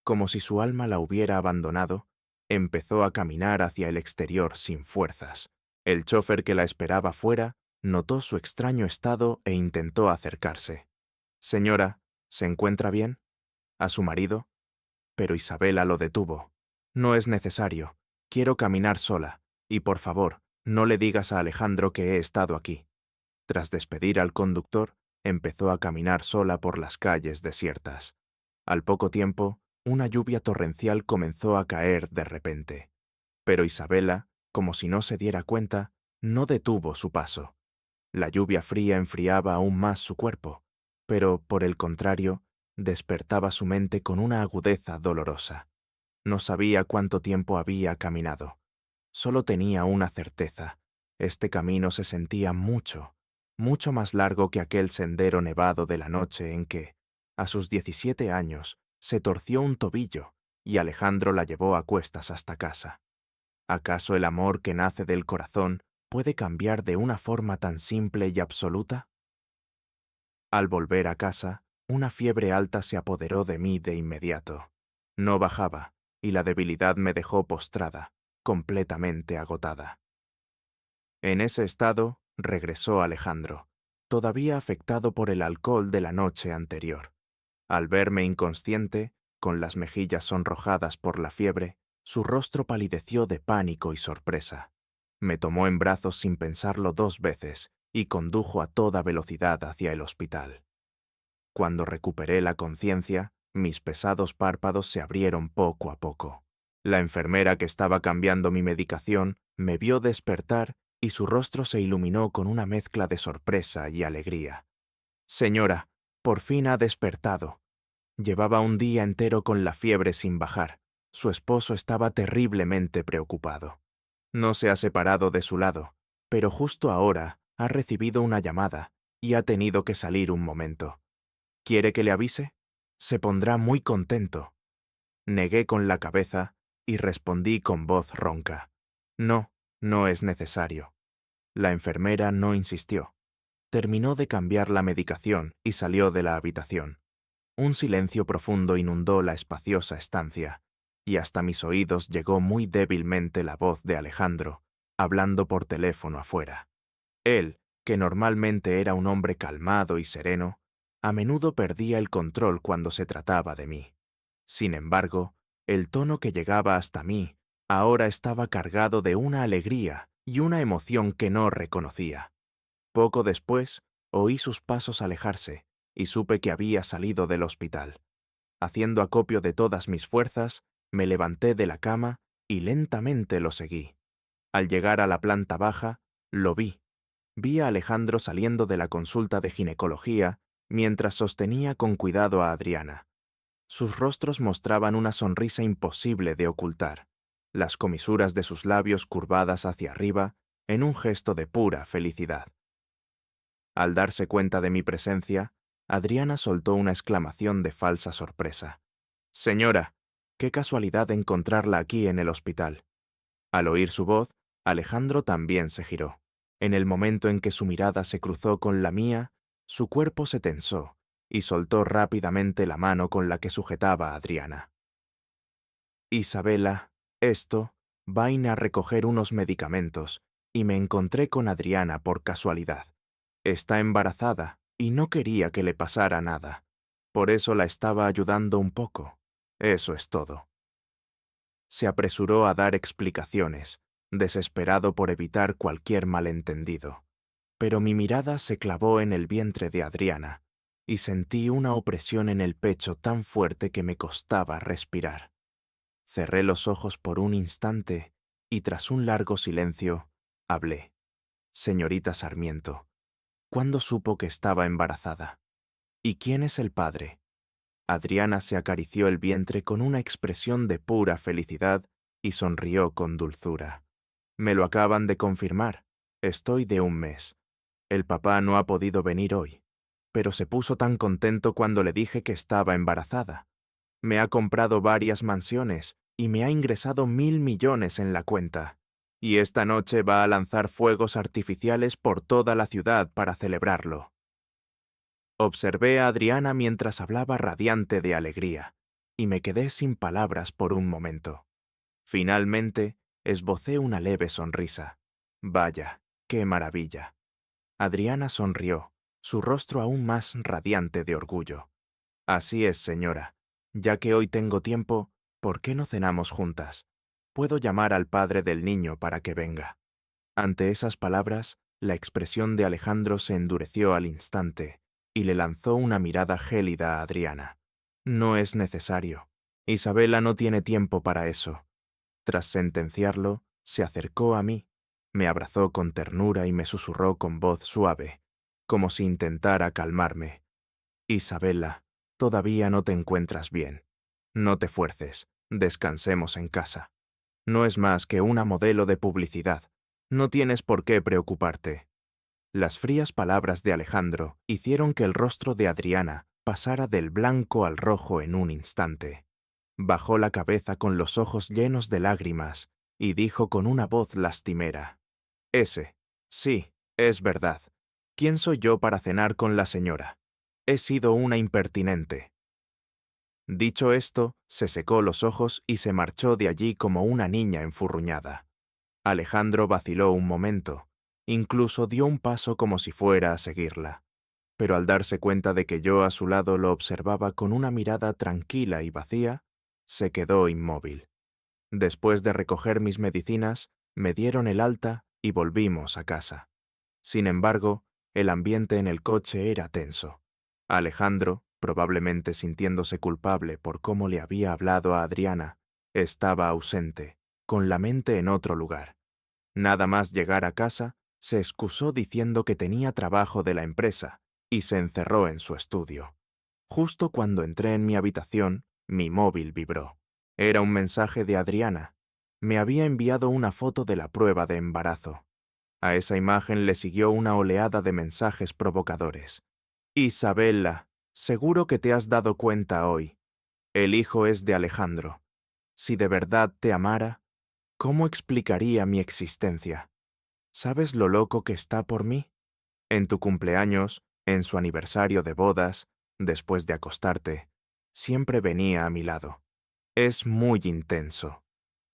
Como si su alma la hubiera abandonado, empezó a caminar hacia el exterior sin fuerzas. El chófer que la esperaba fuera notó su extraño estado e intentó acercarse. «Señora, ¿se encuentra bien?» «¿A su marido?» Pero Isabela lo detuvo. «No es necesario. Quiero caminar sola. Y por favor, no le digas a Alejandro que he estado aquí». Tras despedir al conductor, empezó a caminar sola por las calles desiertas. Al poco tiempo, una lluvia torrencial comenzó a caer de repente. Pero Isabela, como si no se diera cuenta, no detuvo su paso. La lluvia fría enfriaba aún más su cuerpo, pero, por el contrario, despertaba su mente con una agudeza dolorosa. No sabía cuánto tiempo había caminado. Solo tenía una certeza. Este camino se sentía mucho, mucho más largo que aquel sendero nevado de la noche en que, a sus 17 años, se torció un tobillo y Alejandro la llevó a cuestas hasta casa. ¿Acaso el amor que nace del corazón puede cambiar de una forma tan simple y absoluta? Al volver a casa, una fiebre alta se apoderó de mí de inmediato. No bajaba, y la debilidad me dejó postrada, completamente agotada. En ese estado, regresó Alejandro, todavía afectado por el alcohol de la noche anterior. Al verme inconsciente, con las mejillas sonrojadas por la fiebre, su rostro palideció de pánico y sorpresa. Me tomó en brazos sin pensarlo 2 veces y condujo a toda velocidad hacia el hospital. Cuando recuperé la conciencia, mis pesados párpados se abrieron poco a poco. La enfermera que estaba cambiando mi medicación me vio despertar y su rostro se iluminó con una mezcla de sorpresa y alegría. «Señora, por fin ha despertado». Llevaba un día entero con la fiebre sin bajar. Su esposo estaba terriblemente preocupado. No se ha separado de su lado, pero justo ahora ha recibido una llamada y ha tenido que salir un momento. ¿Quiere que le avise? Se pondrá muy contento. Negué con la cabeza y respondí con voz ronca. No, no es necesario. La enfermera no insistió. Terminó de cambiar la medicación y salió de la habitación. Un silencio profundo inundó la espaciosa estancia, y hasta mis oídos llegó muy débilmente la voz de Alejandro, hablando por teléfono afuera. Él, que normalmente era un hombre calmado y sereno, a menudo perdía el control cuando se trataba de mí. Sin embargo, el tono que llegaba hasta mí ahora estaba cargado de una alegría y una emoción que no reconocía. Poco después, Oí sus pasos alejarse y supe que había salido del hospital. Haciendo acopio de todas mis fuerzas, me levanté de la cama y lentamente lo seguí. Al llegar a la planta baja, lo vi. Vi a Alejandro saliendo de la consulta de ginecología mientras sostenía con cuidado a Adriana. Sus rostros mostraban una sonrisa imposible de ocultar, las comisuras de sus labios curvadas hacia arriba en un gesto de pura felicidad. Al darse cuenta de mi presencia, Adriana soltó una exclamación de falsa sorpresa. «Señora, qué casualidad encontrarla aquí en el hospital». Al oír su voz, Alejandro también se giró. En el momento en que su mirada se cruzó con la mía, su cuerpo se tensó y soltó rápidamente la mano con la que sujetaba a Adriana. «Isabela, vaina a recoger unos medicamentos y me encontré con Adriana por casualidad. Está embarazada y no quería que le pasara nada. Por eso la estaba ayudando un poco. Eso es todo». Se apresuró a dar explicaciones, desesperado por evitar cualquier malentendido. Pero mi mirada se clavó en el vientre de Adriana y sentí una opresión en el pecho tan fuerte que me costaba respirar. Cerré los ojos por un instante y tras un largo silencio, hablé. «Señorita Sarmiento, ¿cuándo supo que estaba embarazada? ¿Y quién es el padre?» Adriana se acarició el vientre con una expresión de pura felicidad y sonrió con dulzura. «Me lo acaban de confirmar. Estoy de un mes. El papá no ha podido venir hoy, pero se puso tan contento cuando le dije que estaba embarazada. Me ha comprado varias mansiones y me ha ingresado 1.000 millones en la cuenta. Y esta noche va a lanzar fuegos artificiales por toda la ciudad para celebrarlo». Observé a Adriana mientras hablaba radiante de alegría, y me quedé sin palabras por un momento. Finalmente, esbocé una leve sonrisa. «Vaya, qué maravilla». Adriana sonrió, su rostro aún más radiante de orgullo. «Así es, señora. Ya que hoy tengo tiempo, ¿por qué no cenamos juntas? Puedo llamar al padre del niño para que venga». Ante esas palabras, la expresión de Alejandro se endureció al instante y le lanzó una mirada gélida a Adriana. «No es necesario. Isabela no tiene tiempo para eso». Tras sentenciarlo, se acercó a mí, me abrazó con ternura y me susurró con voz suave, como si intentara calmarme. «Isabela, todavía no te encuentras bien. No te fuerces, descansemos en casa. No es más que una modelo de publicidad. No tienes por qué preocuparte». Las frías palabras de Alejandro hicieron que el rostro de Adriana pasara del blanco al rojo en un instante. Bajó la cabeza con los ojos llenos de lágrimas y dijo con una voz lastimera: Sí, es verdad. ¿Quién soy yo para cenar con la señora? He sido una impertinente». Dicho esto, se secó los ojos y se marchó de allí como una niña enfurruñada. Alejandro vaciló un momento, incluso dio un paso como si fuera a seguirla, pero al darse cuenta de que yo a su lado lo observaba con una mirada tranquila y vacía, se quedó inmóvil. Después de recoger mis medicinas, me dieron el alta y volvimos a casa. Sin embargo, el ambiente en el coche era tenso. Alejandro, probablemente sintiéndose culpable por cómo le había hablado a Adriana, estaba ausente, con la mente en otro lugar. Nada más llegar a casa, se excusó diciendo que tenía trabajo de la empresa y se encerró en su estudio. Justo cuando entré en mi habitación, mi móvil vibró. Era un mensaje de Adriana. Me había enviado una foto de la prueba de embarazo. A esa imagen le siguió una oleada de mensajes provocadores. «Isabela, seguro que te has dado cuenta hoy. El hijo es de Alejandro. Si de verdad te amara, ¿cómo explicaría mi existencia? ¿Sabes lo loco que está por mí? En tu cumpleaños, en su aniversario de bodas, después de acostarte, siempre venía a mi lado. Es muy intenso.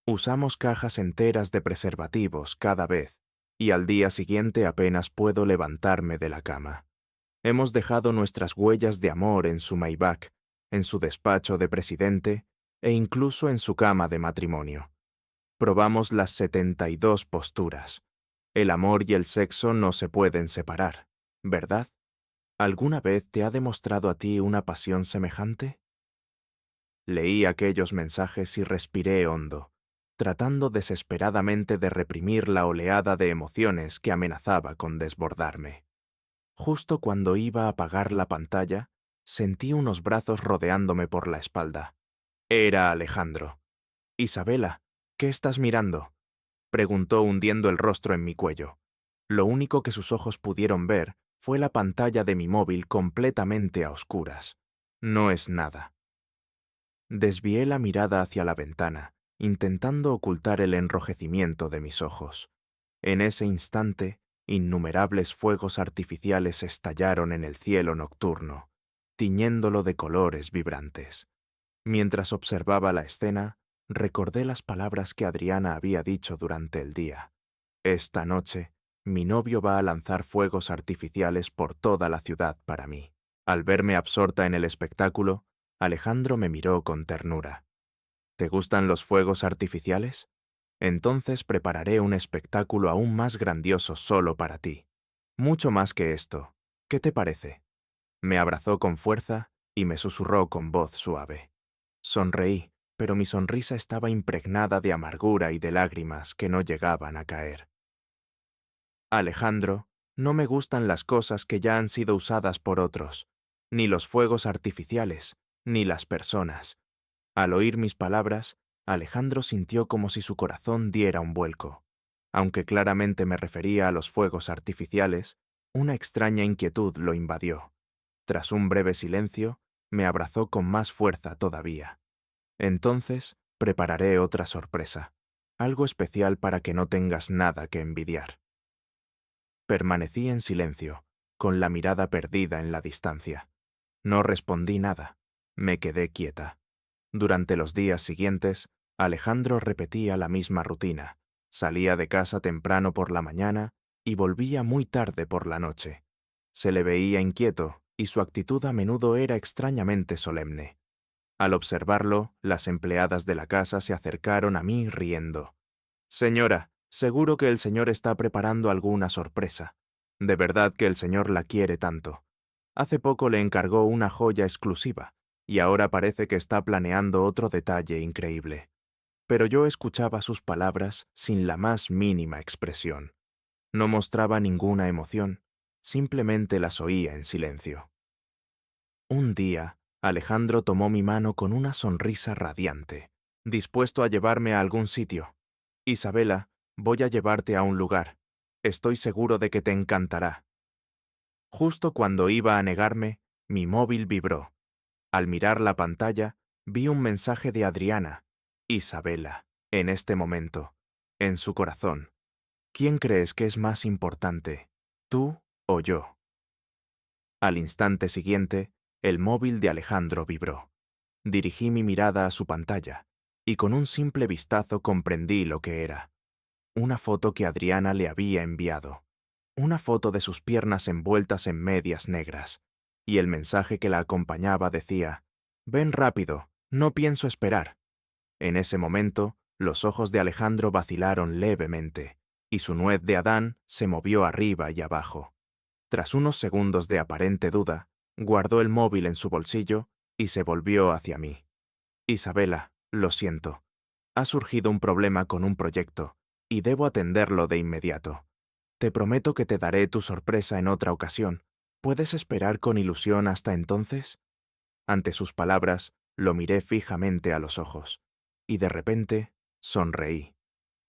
Usamos cajas enteras de preservativos cada vez, y al día siguiente apenas puedo levantarme de la cama. Hemos dejado nuestras huellas de amor en su Maybach, en su despacho de presidente e incluso en su cama de matrimonio. Probamos las 72 posturas. El amor y el sexo no se pueden separar, ¿verdad? ¿Alguna vez te ha demostrado a ti una pasión semejante? Leí aquellos mensajes y respiré hondo, tratando desesperadamente de reprimir la oleada de emociones que amenazaba con desbordarme. Justo cuando iba a apagar la pantalla, sentí unos brazos rodeándome por la espalda. Era Alejandro. «Isabela, ¿qué estás mirando?», preguntó hundiendo el rostro en mi cuello. Lo único que sus ojos pudieron ver fue la pantalla de mi móvil completamente a oscuras. «No es nada». Desvié la mirada hacia la ventana, intentando ocultar el enrojecimiento de mis ojos. En ese instante, innumerables fuegos artificiales estallaron en el cielo nocturno, tiñéndolo de colores vibrantes. Mientras observaba la escena, recordé las palabras que Adriana había dicho durante el día. Esta noche, mi novio va a lanzar fuegos artificiales por toda la ciudad para mí. Al verme absorta en el espectáculo, Alejandro me miró con ternura. ¿Te gustan los fuegos artificiales? Entonces prepararé un espectáculo aún más grandioso solo para ti. Mucho más que esto. ¿Qué te parece? Me abrazó con fuerza y me susurró con voz suave. Sonreí, pero mi sonrisa estaba impregnada de amargura y de lágrimas que no llegaban a caer. Alejandro, no me gustan las cosas que ya han sido usadas por otros, ni los fuegos artificiales, ni las personas. Al oír mis palabras, Alejandro sintió como si su corazón diera un vuelco. Aunque claramente me refería a los fuegos artificiales, una extraña inquietud lo invadió. Tras un breve silencio, me abrazó con más fuerza todavía. Entonces, prepararé otra sorpresa, algo especial para que no tengas nada que envidiar. Permanecí en silencio, con la mirada perdida en la distancia. No respondí nada, me quedé quieta. Durante los días siguientes, Alejandro repetía la misma rutina. Salía de casa temprano por la mañana y volvía muy tarde por la noche. Se le veía inquieto y su actitud a menudo era extrañamente solemne. Al observarlo, las empleadas de la casa se acercaron a mí riendo. «Señora, seguro que el señor está preparando alguna sorpresa. De verdad que el señor la quiere tanto. Hace poco le encargó una joya exclusiva, y ahora parece que está planeando otro detalle increíble». Pero yo escuchaba sus palabras sin la más mínima expresión. No mostraba ninguna emoción, simplemente las oía en silencio. Un día, Alejandro tomó mi mano con una sonrisa radiante, dispuesto a llevarme a algún sitio. «Isabela, voy a llevarte a un lugar. Estoy seguro de que te encantará». Justo cuando iba a negarme, mi móvil vibró. Al mirar la pantalla, vi un mensaje de Adriana. «Isabela, en este momento, en su corazón. ¿Quién crees que es más importante, tú o yo?». Al instante siguiente, el móvil de Alejandro vibró. Dirigí mi mirada a su pantalla, y con un simple vistazo comprendí lo que era. Una foto que Adriana le había enviado. Una foto de sus piernas envueltas en medias negras. Y el mensaje que la acompañaba decía: «Ven rápido, no pienso esperar». En ese momento, los ojos de Alejandro vacilaron levemente, y su nuez de Adán se movió arriba y abajo. Tras unos segundos de aparente duda, guardó el móvil en su bolsillo y se volvió hacia mí. «Isabela, lo siento. Ha surgido un problema con un proyecto, y debo atenderlo de inmediato. Te prometo que te daré tu sorpresa en otra ocasión. ¿Puedes esperar con ilusión hasta entonces?». Ante sus palabras, lo miré fijamente a los ojos, y de repente sonreí.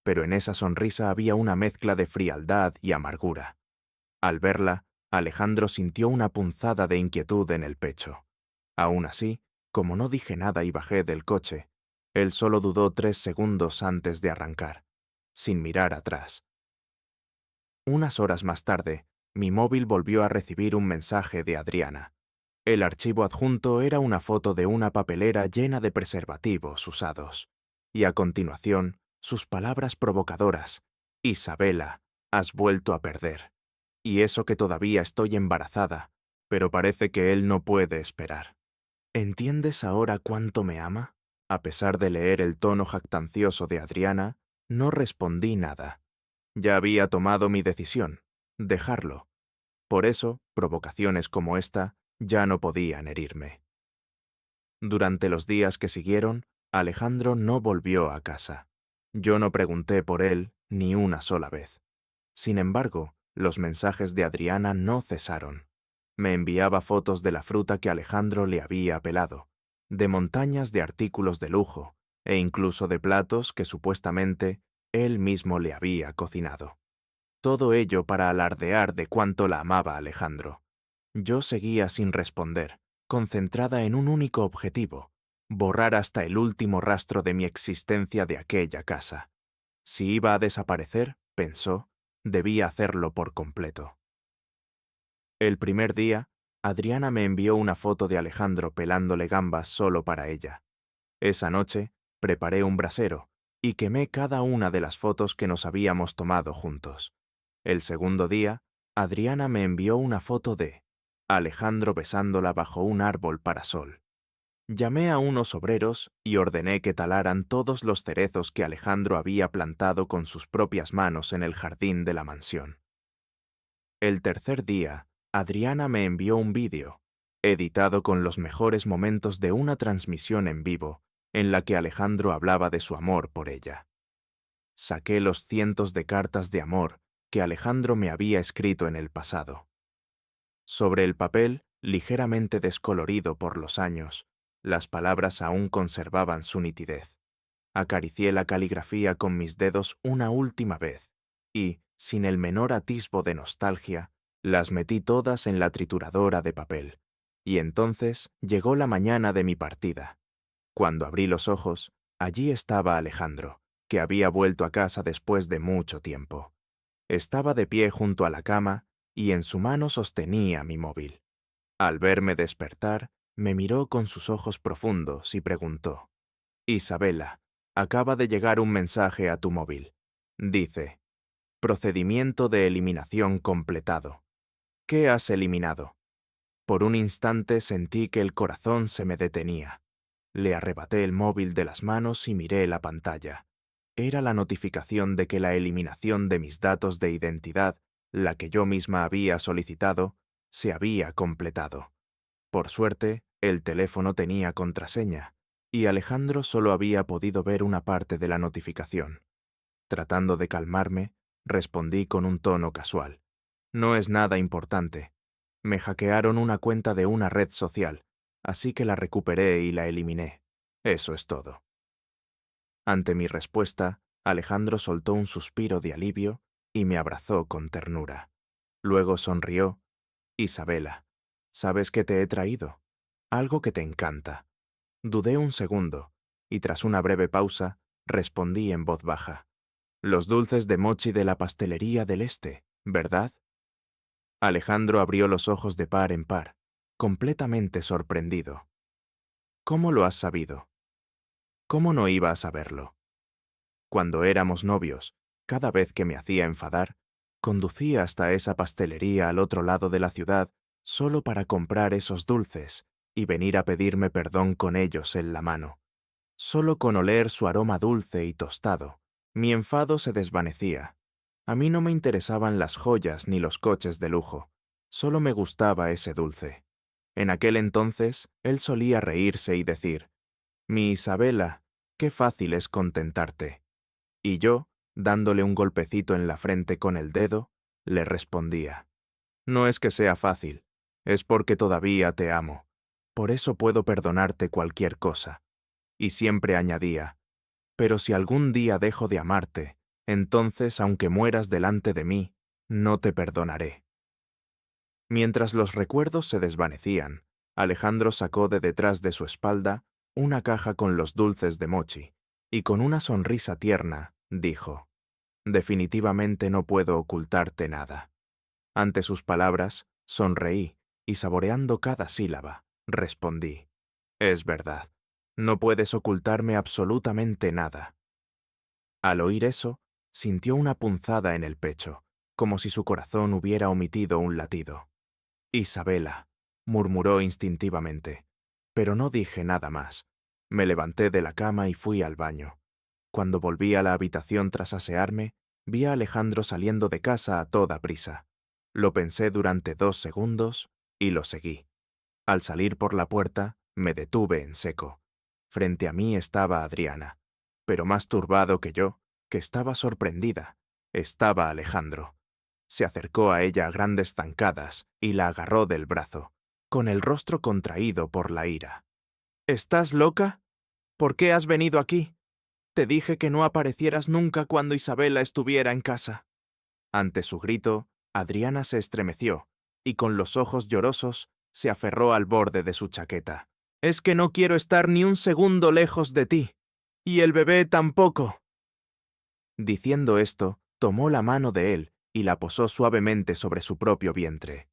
Pero en esa sonrisa había una mezcla de frialdad y amargura. Al verla, Alejandro sintió una punzada de inquietud en el pecho. Aún así, como no dije nada y bajé del coche, él solo dudó 3 segundos antes de arrancar, sin mirar atrás. Unas horas más tarde, mi móvil volvió a recibir un mensaje de Adriana. El archivo adjunto era una foto de una papelera llena de preservativos usados. Y a continuación, sus palabras provocadoras: «Isabela, has vuelto a perder. Y eso que todavía estoy embarazada, pero parece que él no puede esperar». ¿Entiendes ahora cuánto me ama? A pesar de leer el tono jactancioso de Adriana, no respondí nada. Ya había tomado mi decisión: dejarlo. Por eso, provocaciones como esta ya no podían herirme. Durante los días que siguieron, Alejandro no volvió a casa. Yo no pregunté por él ni una sola vez. Sin embargo, los mensajes de Adriana no cesaron. Me enviaba fotos de la fruta que Alejandro le había pelado, de montañas de artículos de lujo e incluso de platos que supuestamente él mismo le había cocinado. Todo ello para alardear de cuánto la amaba Alejandro. Yo seguía sin responder, concentrada en un único objetivo: borrar hasta el último rastro de mi existencia de aquella casa. Si iba a desaparecer, pensó, debía hacerlo por completo. El primer día, Adriana me envió una foto de Alejandro pelándole gambas solo para ella. Esa noche, preparé un brasero y quemé cada una de las fotos que nos habíamos tomado juntos. El segundo día, Adriana me envió una foto de Alejandro besándola bajo un árbol parasol. Llamé a unos obreros y ordené que talaran todos los cerezos que Alejandro había plantado con sus propias manos en el jardín de la mansión. El tercer día, Adriana me envió un vídeo, editado con los mejores momentos de una transmisión en vivo, en la que Alejandro hablaba de su amor por ella. Saqué los cientos de cartas de amor que Alejandro me había escrito en el pasado. Sobre el papel, ligeramente descolorido por los años, las palabras aún conservaban su nitidez. Acaricié la caligrafía con mis dedos una última vez y, sin el menor atisbo de nostalgia, las metí todas en la trituradora de papel. Y entonces llegó la mañana de mi partida. Cuando abrí los ojos, allí estaba Alejandro, que había vuelto a casa después de mucho tiempo. Estaba de pie junto a la cama y en su mano sostenía mi móvil. Al verme despertar, me miró con sus ojos profundos y preguntó: «Isabela, acaba de llegar un mensaje a tu móvil. Dice: procedimiento de eliminación completado. ¿Qué has eliminado?» Por un instante sentí que el corazón se me detenía. Le arrebaté el móvil de las manos y miré la pantalla. Era la notificación de que la eliminación de mis datos de identidad, la que yo misma había solicitado, se había completado. Por suerte, el teléfono tenía contraseña, y Alejandro solo había podido ver una parte de la notificación. Tratando de calmarme, respondí con un tono casual: «No es nada importante. Me hackearon una cuenta de una red social, así que la recuperé y la eliminé. Eso es todo». Ante mi respuesta, Alejandro soltó un suspiro de alivio y me abrazó con ternura. Luego sonrió: «Isabela, ¿sabes qué te he traído? Algo que te encanta». Dudé un segundo, y tras una breve pausa, respondí en voz baja: «Los dulces de mochi de la pastelería del Este, ¿verdad?». Alejandro abrió los ojos de par en par, completamente sorprendido. «¿Cómo lo has sabido?». «¿Cómo no iba a saberlo?». Cuando éramos novios, cada vez que me hacía enfadar, conducía hasta esa pastelería al otro lado de la ciudad solo para comprar esos dulces y venir a pedirme perdón con ellos en la mano. Solo con oler su aroma dulce y tostado, mi enfado se desvanecía. A mí no me interesaban las joyas ni los coches de lujo, solo me gustaba ese dulce. En aquel entonces, él solía reírse y decir: «Mi Isabela, qué fácil es contentarte». Y yo, dándole un golpecito en la frente con el dedo, le respondía: «No es que sea fácil, es porque todavía te amo. Por eso puedo perdonarte cualquier cosa». Y siempre añadía: «Pero si algún día dejo de amarte, entonces, aunque mueras delante de mí, no te perdonaré». Mientras los recuerdos se desvanecían, Alejandro sacó de detrás de su espalda una caja con los dulces de mochi, y con una sonrisa tierna, dijo: «Definitivamente no puedo ocultarte nada». Ante sus palabras, sonreí, y saboreando cada sílaba, respondí: «Es verdad, no puedes ocultarme absolutamente nada». Al oír eso, sintió una punzada en el pecho, como si su corazón hubiera omitido un latido. «Isabela», murmuró instintivamente, pero no dije nada más. Me levanté de la cama y fui al baño. Cuando volví a la habitación tras asearme, vi a Alejandro saliendo de casa a toda prisa. Lo pensé durante 2 segundos y lo seguí. Al salir por la puerta, me detuve en seco. Frente a mí estaba Adriana, pero más turbado que yo, que estaba sorprendida, estaba Alejandro. Se acercó a ella a grandes zancadas y la agarró del brazo, con el rostro contraído por la ira. ¿Estás loca? ¿Por qué has venido aquí? Te dije que no aparecieras nunca cuando Isabela estuviera en casa. Ante su grito, Adriana se estremeció y con los ojos llorosos se aferró al borde de su chaqueta. Es que no quiero estar ni un segundo lejos de ti. Y el bebé tampoco. Diciendo esto, tomó la mano de él y la posó suavemente sobre su propio vientre.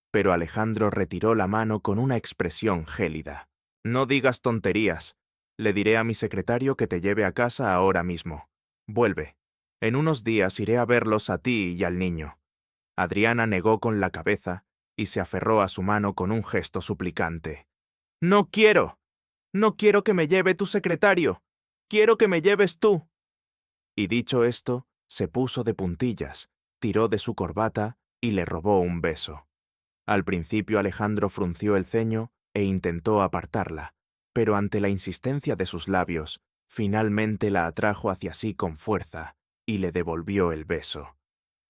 Pero Alejandro retiró la mano con una expresión gélida. No digas tonterías. Le diré a mi secretario que te lleve a casa ahora mismo. Vuelve. En unos días iré a verlos a ti y al niño. Adriana negó con la cabeza y se aferró a su mano con un gesto suplicante. «¡No quiero! ¡No quiero que me lleve tu secretario! ¡Quiero que me lleves tú!» Y dicho esto, se puso de puntillas, tiró de su corbata y le robó un beso. Al principio Alejandro frunció el ceño e intentó apartarla, pero ante la insistencia de sus labios, finalmente la atrajo hacia sí con fuerza y le devolvió el beso.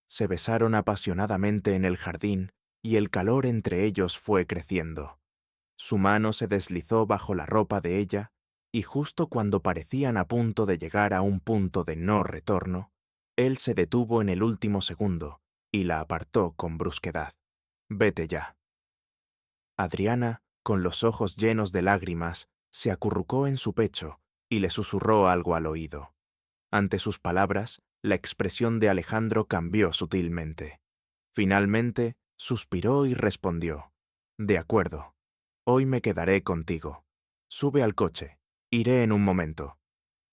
Se besaron apasionadamente en el jardín y el calor entre ellos fue creciendo. Su mano se deslizó bajo la ropa de ella y justo cuando parecían a punto de llegar a un punto de no retorno, él se detuvo en el último segundo y la apartó con brusquedad. «Vete ya». Adriana, con los ojos llenos de lágrimas, se acurrucó en su pecho y le susurró algo al oído. Ante sus palabras, la expresión de Alejandro cambió sutilmente. Finalmente, suspiró y respondió: «De acuerdo. Hoy me quedaré contigo. Sube al coche. Iré en un momento».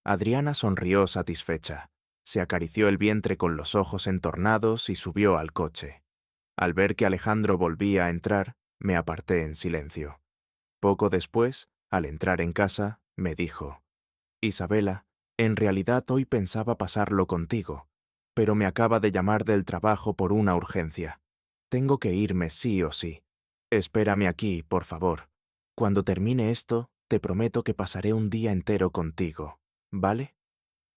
Adriana sonrió satisfecha. Se acarició el vientre con los ojos entornados y subió al coche. Al ver que Alejandro volvía a entrar, me aparté en silencio. Poco después, al entrar en casa, me dijo: «Isabela, en realidad hoy pensaba pasarlo contigo, pero me acaba de llamar del trabajo por una urgencia. Tengo que irme sí o sí. Espérame aquí, por favor. Cuando termine esto, te prometo que pasaré un día entero contigo, ¿vale?»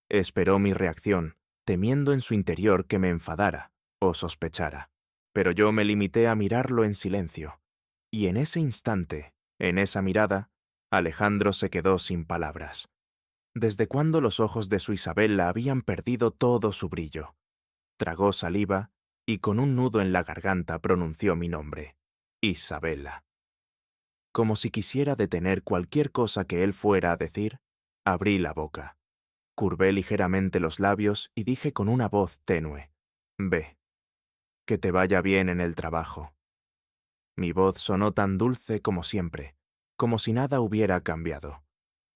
Esperó mi reacción, temiendo en su interior que me enfadara o sospechara. Pero yo me limité a mirarlo en silencio. Y en ese instante, en esa mirada, Alejandro se quedó sin palabras. ¿Desde cuándo los ojos de su Isabela habían perdido todo su brillo? Tragó saliva y con un nudo en la garganta pronunció mi nombre: «Isabela». Como si quisiera detener cualquier cosa que él fuera a decir, abrí la boca. Curvé ligeramente los labios y dije con una voz tenue: «Ve. Que te vaya bien en el trabajo». Mi voz sonó tan dulce como siempre, como si nada hubiera cambiado.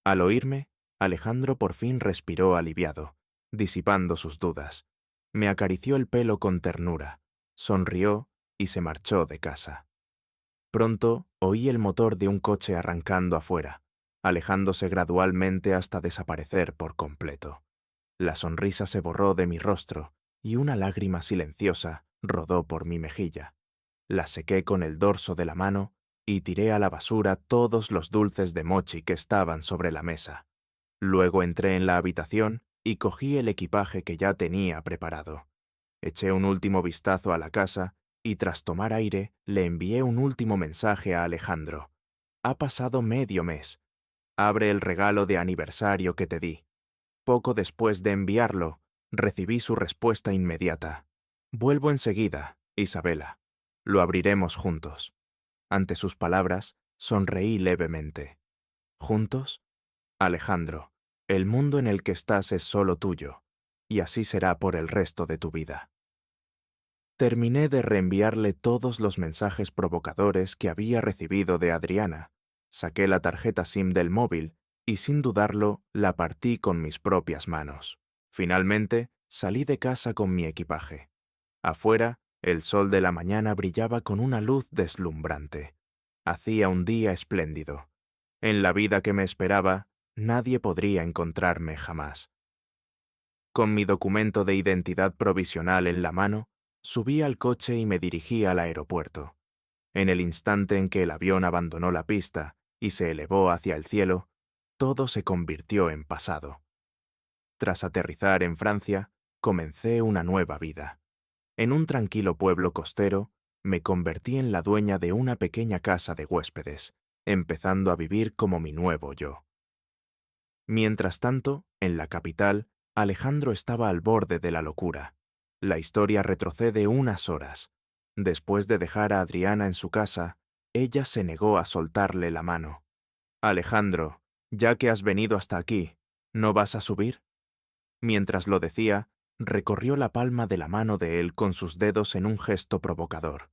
Al oírme, Alejandro por fin respiró aliviado, disipando sus dudas. Me acarició el pelo con ternura, sonrió y se marchó de casa. Pronto oí el motor de un coche arrancando afuera, alejándose gradualmente hasta desaparecer por completo. La sonrisa se borró de mi rostro y una lágrima silenciosa rodó por mi mejilla. La sequé con el dorso de la mano y tiré a la basura todos los dulces de mochi que estaban sobre la mesa. Luego entré en la habitación y cogí el equipaje que ya tenía preparado. Eché un último vistazo a la casa y tras tomar aire le envié un último mensaje a Alejandro. «Ha pasado medio mes. Abre el regalo de aniversario que te di». Poco después de enviarlo, recibí su respuesta inmediata: «Vuelvo enseguida, Isabela. Lo abriremos juntos». Ante sus palabras, sonreí levemente. ¿Juntos? Alejandro, el mundo en el que estás es solo tuyo, y así será por el resto de tu vida. Terminé de reenviarle todos los mensajes provocadores que había recibido de Adriana. Saqué la tarjeta SIM del móvil y sin dudarlo la partí con mis propias manos. Finalmente, salí de casa con mi equipaje. Afuera, el sol de la mañana brillaba con una luz deslumbrante. Hacía un día espléndido. En la vida que me esperaba, nadie podría encontrarme jamás. Con mi documento de identidad provisional en la mano, Subí al coche y me dirigí al aeropuerto. En el instante en que el avión abandonó la pista y se elevó hacia el cielo, todo se convirtió en pasado. Tras aterrizar en Francia, comencé una nueva vida. En un tranquilo pueblo costero, me convertí en la dueña de una pequeña casa de huéspedes, empezando a vivir como mi nuevo yo. Mientras tanto, en la capital, Alejandro estaba al borde de la locura. La historia retrocede unas horas. Después de dejar a Adriana en su casa, ella se negó a soltarle la mano. Alejandro, ya que has venido hasta aquí, ¿no vas a subir? Mientras lo decía, recorrió la palma de la mano de él con sus dedos en un gesto provocador.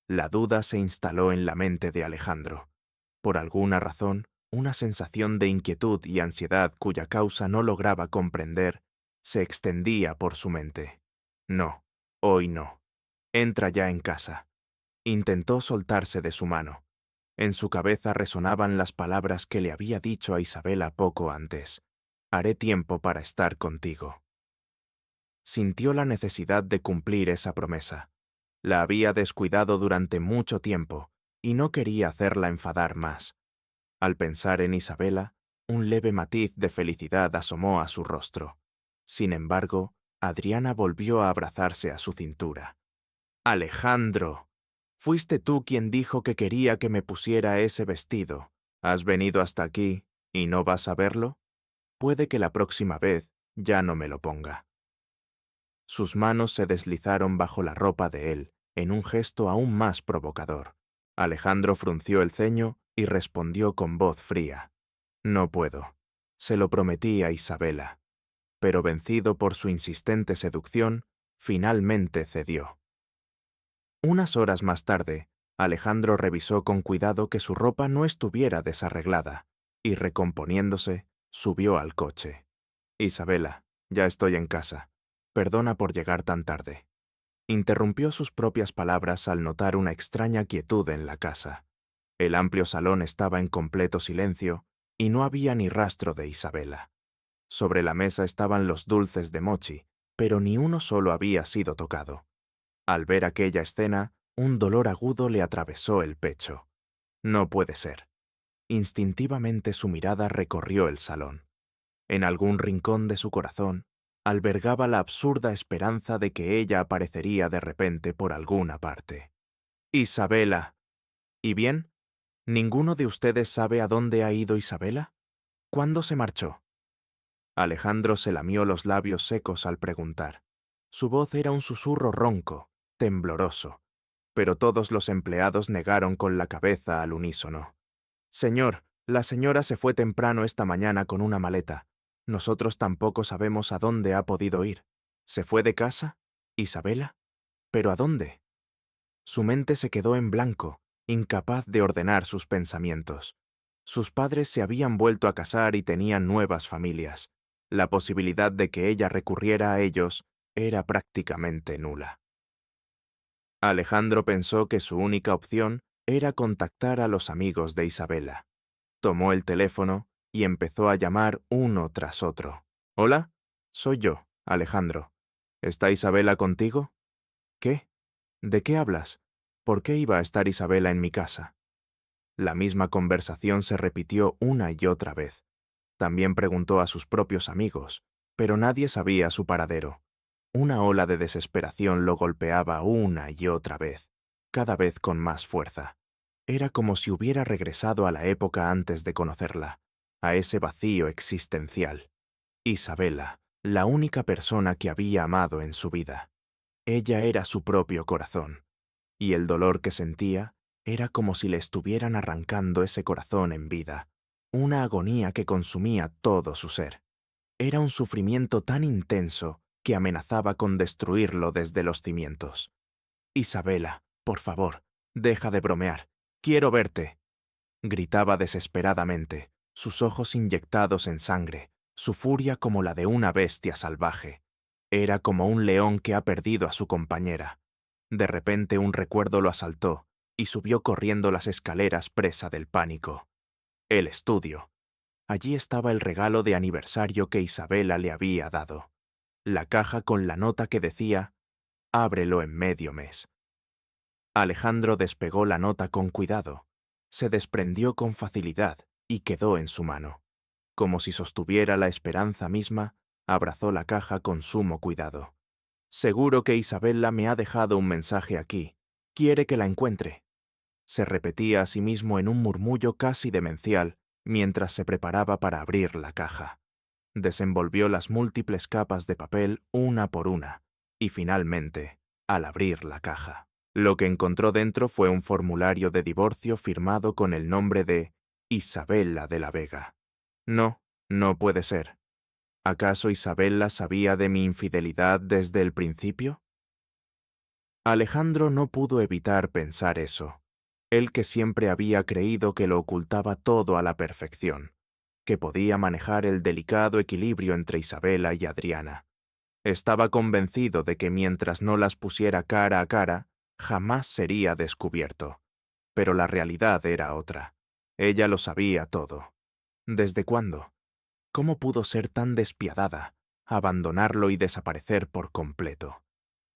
La duda se instaló en la mente de Alejandro. Por alguna razón, una sensación de inquietud y ansiedad cuya causa no lograba comprender se extendía por su mente. No, hoy no. Entra ya en casa. Intentó soltarse de su mano. En su cabeza resonaban las palabras que le había dicho a Isabela poco antes. Haré tiempo para estar contigo. Sintió la necesidad de cumplir esa promesa. La había descuidado durante mucho tiempo y no quería hacerla enfadar más. Al pensar en Isabela, un leve matiz de felicidad asomó a su rostro. Sin embargo, Adriana volvió a abrazarse a su cintura. «Alejandro, fuiste tú quien dijo que quería que me pusiera ese vestido. ¿Has venido hasta aquí y no vas a verlo? Puede que la próxima vez ya no me lo ponga». Sus manos se deslizaron bajo la ropa de él, en un gesto aún más provocador. Alejandro frunció el ceño y respondió con voz fría. «No puedo. Se lo prometí a Isabela». Pero vencido por su insistente seducción, finalmente cedió. Unas horas más tarde, Alejandro revisó con cuidado que su ropa no estuviera desarreglada, y recomponiéndose, subió al coche. «Isabela, ya estoy en casa. Perdona por llegar tan tarde». Interrumpió sus propias palabras al notar una extraña quietud en la casa. El amplio salón estaba en completo silencio y no había ni rastro de Isabela. Sobre la mesa estaban los dulces de Mochi, pero ni uno solo había sido tocado. Al ver aquella escena, un dolor agudo le atravesó el pecho. No puede ser. Instintivamente su mirada recorrió el salón. En algún rincón de su corazón, albergaba la absurda esperanza de que ella aparecería de repente por alguna parte. «Isabela». «¿Y bien? ¿Ninguno de ustedes sabe a dónde ha ido Isabela? ¿Cuándo se marchó?» Alejandro se lamió los labios secos al preguntar. Su voz era un susurro ronco, tembloroso, pero todos los empleados negaron con la cabeza al unísono. «Señor, la señora se fue temprano esta mañana con una maleta. Nosotros tampoco sabemos a dónde ha podido ir. ¿Se fue de casa? ¿Isabela? ¿Pero a dónde?» Su mente se quedó en blanco, incapaz de ordenar sus pensamientos. Sus padres se habían vuelto a casar y tenían nuevas familias. La posibilidad de que ella recurriera a ellos era prácticamente nula. Alejandro pensó que su única opción era contactar a los amigos de Isabela. Tomó el teléfono y empezó a llamar uno tras otro. «Hola, soy yo, Alejandro. ¿Está Isabela contigo?» «¿Qué? ¿De qué hablas? ¿Por qué iba a estar Isabela en mi casa?» La misma conversación se repitió una y otra vez. También preguntó a sus propios amigos, pero nadie sabía su paradero. Una ola de desesperación lo golpeaba una y otra vez, cada vez con más fuerza. Era como si hubiera regresado a la época antes de conocerla, a ese vacío existencial. Isabela, la única persona que había amado en su vida. Ella era su propio corazón, y el dolor que sentía era como si le estuvieran arrancando ese corazón en vida, una agonía que consumía todo su ser. Era un sufrimiento tan intenso que amenazaba con destruirlo desde los cimientos. «Isabela, por favor, deja de bromear. Quiero verte», gritaba desesperadamente, sus ojos inyectados en sangre, su furia como la de una bestia salvaje. Era como un león que ha perdido a su compañera. De repente un recuerdo lo asaltó y subió corriendo las escaleras presa del pánico. El estudio. Allí estaba el regalo de aniversario que Isabela le había dado. La caja con la nota que decía: Ábrelo en medio mes. Alejandro despegó la nota con cuidado. Se desprendió con facilidad y quedó en su mano. Como si sostuviera la esperanza misma, abrazó la caja con sumo cuidado. «Seguro que Isabella me ha dejado un mensaje aquí. Quiere que la encuentre». Se repetía a sí mismo en un murmullo casi demencial mientras se preparaba para abrir la caja. Desenvolvió las múltiples capas de papel una por una, y finalmente, al abrir la caja, lo que encontró dentro fue un formulario de divorcio firmado con el nombre de Isabella de la Vega. No, no puede ser. ¿Acaso Isabella sabía de mi infidelidad desde el principio? Alejandro no pudo evitar pensar eso. Él que siempre había creído que lo ocultaba todo a la perfección, que podía manejar el delicado equilibrio entre Isabella y Adriana. Estaba convencido de que mientras no las pusiera cara a cara, jamás sería descubierto. Pero la realidad era otra. Ella lo sabía todo. ¿Desde cuándo? ¿Cómo pudo ser tan despiadada, abandonarlo y desaparecer por completo?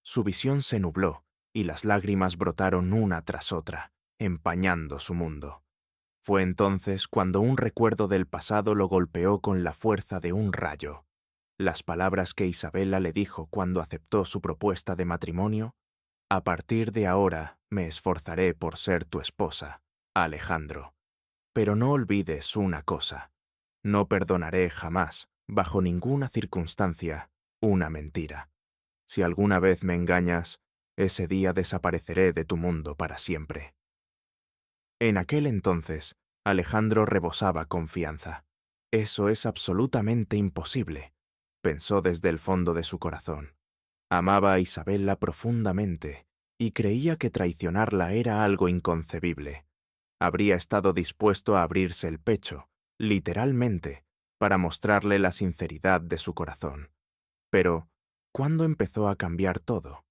Su visión se nubló y las lágrimas brotaron una tras otra, empañando su mundo. Fue entonces cuando un recuerdo del pasado lo golpeó con la fuerza de un rayo. Las palabras que Isabella le dijo cuando aceptó su propuesta de matrimonio: «A partir de ahora me esforzaré por ser tu esposa, Alejandro. Pero no olvides una cosa. No perdonaré jamás, bajo ninguna circunstancia, una mentira. Si alguna vez me engañas, ese día desapareceré de tu mundo para siempre». En aquel entonces, Alejandro rebosaba confianza. «Eso es absolutamente imposible», pensó desde el fondo de su corazón. Amaba a Isabella profundamente y creía que traicionarla era algo inconcebible. Habría estado dispuesto a abrirse el pecho, literalmente, para mostrarle la sinceridad de su corazón. Pero, ¿cuándo empezó a cambiar todo?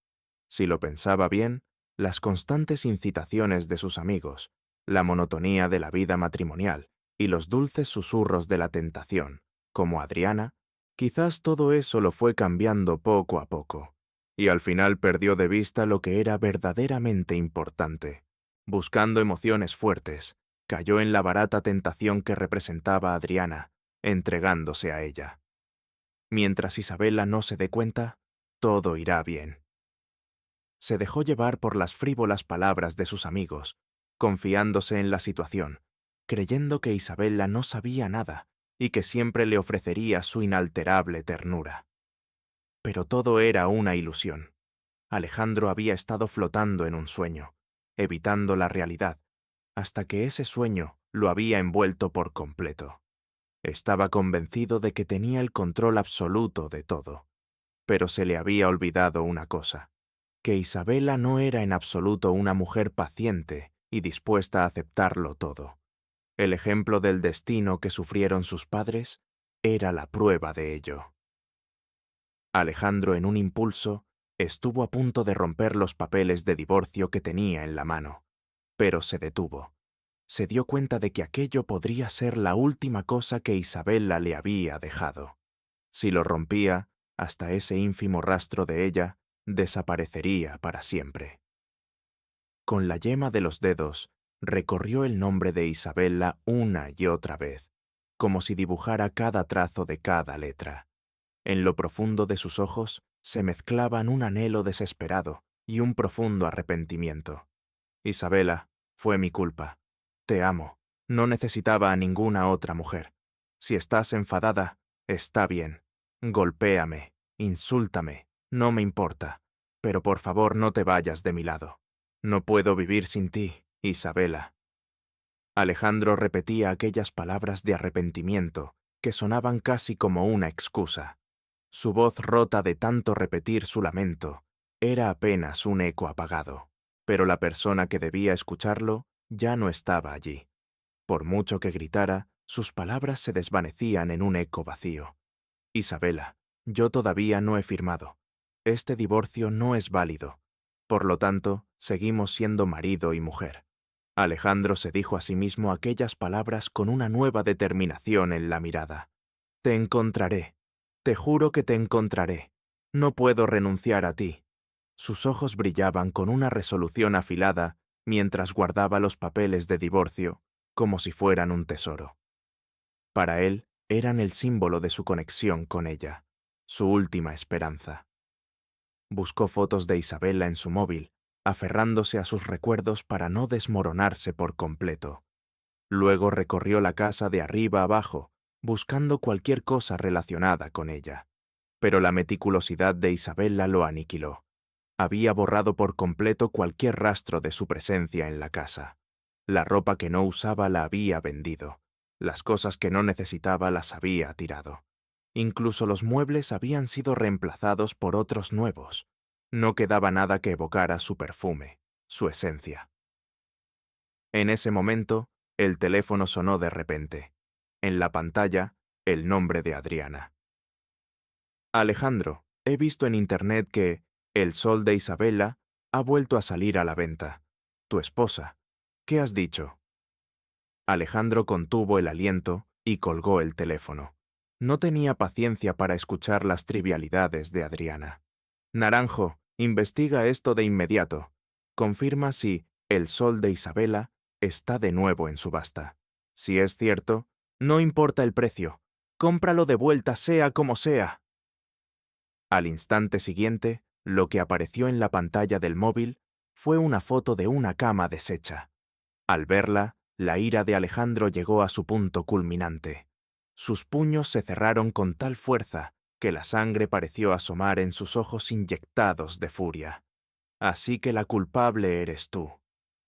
Si lo pensaba bien, las constantes incitaciones de sus amigos, la monotonía de la vida matrimonial y los dulces susurros de la tentación, como Adriana, quizás todo eso lo fue cambiando poco a poco, y al final perdió de vista lo que era verdaderamente importante. Buscando emociones fuertes, cayó en la barata tentación que representaba a Adriana, entregándose a ella. Mientras Isabella no se dé cuenta, todo irá bien. Se dejó llevar por las frívolas palabras de sus amigos, confiándose en la situación, creyendo que Isabella no sabía nada y que siempre le ofrecería su inalterable ternura. Pero todo era una ilusión. Alejandro había estado flotando en un sueño, evitando la realidad, hasta que ese sueño lo había envuelto por completo. Estaba convencido de que tenía el control absoluto de todo, pero se le había olvidado una cosa: que Isabella no era en absoluto una mujer paciente y dispuesta a aceptarlo todo. El ejemplo del destino que sufrieron sus padres era la prueba de ello. Alejandro, en un impulso, estuvo a punto de romper los papeles de divorcio que tenía en la mano, pero se detuvo. Se dio cuenta de que aquello podría ser la última cosa que Isabella le había dejado. Si lo rompía, hasta ese ínfimo rastro de ella desaparecería para siempre. Con la yema de los dedos, recorrió el nombre de Isabella una y otra vez, como si dibujara cada trazo de cada letra. En lo profundo de sus ojos se mezclaban un anhelo desesperado y un profundo arrepentimiento. «Isabella, fue mi culpa. Te amo. No necesitaba a ninguna otra mujer. Si estás enfadada, está bien. Golpéame, insúltame, no me importa. Pero por favor no te vayas de mi lado. No puedo vivir sin ti, Isabella». Alejandro repetía aquellas palabras de arrepentimiento que sonaban casi como una excusa. Su voz, rota de tanto repetir su lamento, era apenas un eco apagado, pero la persona que debía escucharlo ya no estaba allí. Por mucho que gritara, sus palabras se desvanecían en un eco vacío. «Isabella, yo todavía no he firmado. Este divorcio no es válido. Por lo tanto, seguimos siendo marido y mujer». Alejandro se dijo a sí mismo aquellas palabras con una nueva determinación en la mirada. «Te encontraré. Te juro que te encontraré. No puedo renunciar a ti. Sus ojos brillaban con una resolución afilada mientras guardaba los papeles de divorcio como si fueran un tesoro. Para él, eran el símbolo de su conexión con ella, su última esperanza. Buscó fotos de Isabela en su móvil, aferrándose a sus recuerdos para no desmoronarse por completo. Luego recorrió la casa de arriba abajo, buscando cualquier cosa relacionada con ella. Pero la meticulosidad de Isabela lo aniquiló. Había borrado por completo cualquier rastro de su presencia en la casa. La ropa que no usaba la había vendido. Las cosas que no necesitaba las había tirado. Incluso los muebles habían sido reemplazados por otros nuevos. No quedaba nada que evocara su perfume, su esencia. En ese momento, el teléfono sonó de repente. En la pantalla, el nombre de Adriana. Alejandro, he visto en internet que El Sol de Isabela ha vuelto a salir a la venta. Tu esposa. ¿Qué has dicho? Alejandro contuvo el aliento y colgó el teléfono. No tenía paciencia para escuchar las trivialidades de Adriana. Naranjo, investiga esto de inmediato. Confirma si El Sol de Isabela está de nuevo en subasta. Si es cierto, no importa el precio. Cómpralo de vuelta sea como sea. Al instante siguiente, lo que apareció en la pantalla del móvil fue una foto de una cama deshecha. Al verla, la ira de Alejandro llegó a su punto culminante. Sus puños se cerraron con tal fuerza que la sangre pareció asomar en sus ojos inyectados de furia. Así que la culpable eres tú.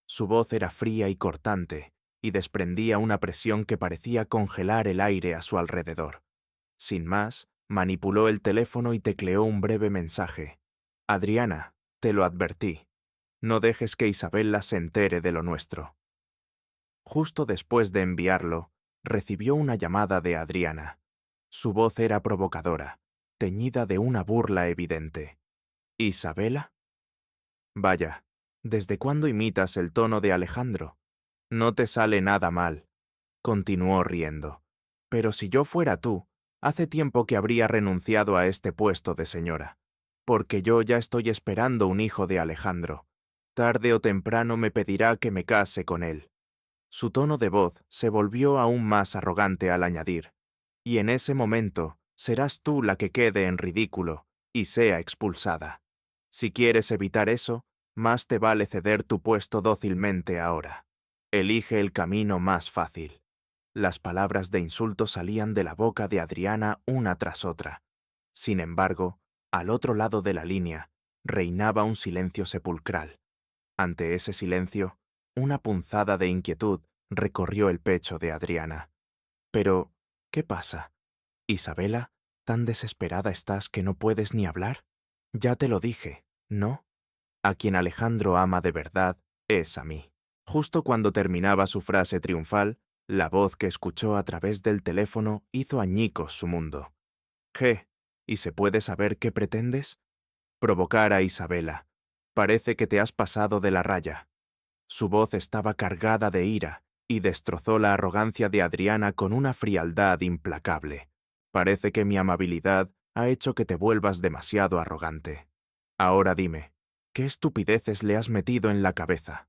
Su voz era fría y cortante, y desprendía una presión que parecía congelar el aire a su alrededor. Sin más, manipuló el teléfono y tecleó un breve mensaje. Adriana, te lo advertí. No dejes que Isabela se entere de lo nuestro. Justo después de enviarlo, recibió una llamada de Adriana. Su voz era provocadora, teñida de una burla evidente. ¿Isabela? Vaya, ¿desde cuándo imitas el tono de Alejandro? No te sale nada mal. Continuó riendo. Pero si yo fuera tú, hace tiempo que habría renunciado a este puesto de señora, porque yo ya estoy esperando un hijo de Alejandro. Tarde o temprano me pedirá que me case con él. Su tono de voz se volvió aún más arrogante al añadir, y en ese momento serás tú la que quede en ridículo y sea expulsada. Si quieres evitar eso, más te vale ceder tu puesto dócilmente ahora. Elige el camino más fácil. Las palabras de insulto salían de la boca de Adriana una tras otra. Sin embargo, al otro lado de la línea, reinaba un silencio sepulcral. Ante ese silencio, una punzada de inquietud recorrió el pecho de Adriana. Pero, ¿qué pasa? Isabela, ¿tan desesperada estás que no puedes ni hablar? Ya te lo dije, ¿no? A quien Alejandro ama de verdad es a mí. Justo cuando terminaba su frase triunfal, la voz que escuchó a través del teléfono hizo añicos su mundo. ¿Qué? ¿Y se puede saber qué pretendes? Provocar a Isabela. Parece que te has pasado de la raya. Su voz estaba cargada de ira y destrozó la arrogancia de Adriana con una frialdad implacable. Parece que mi amabilidad ha hecho que te vuelvas demasiado arrogante. Ahora dime, ¿qué estupideces le has metido en la cabeza?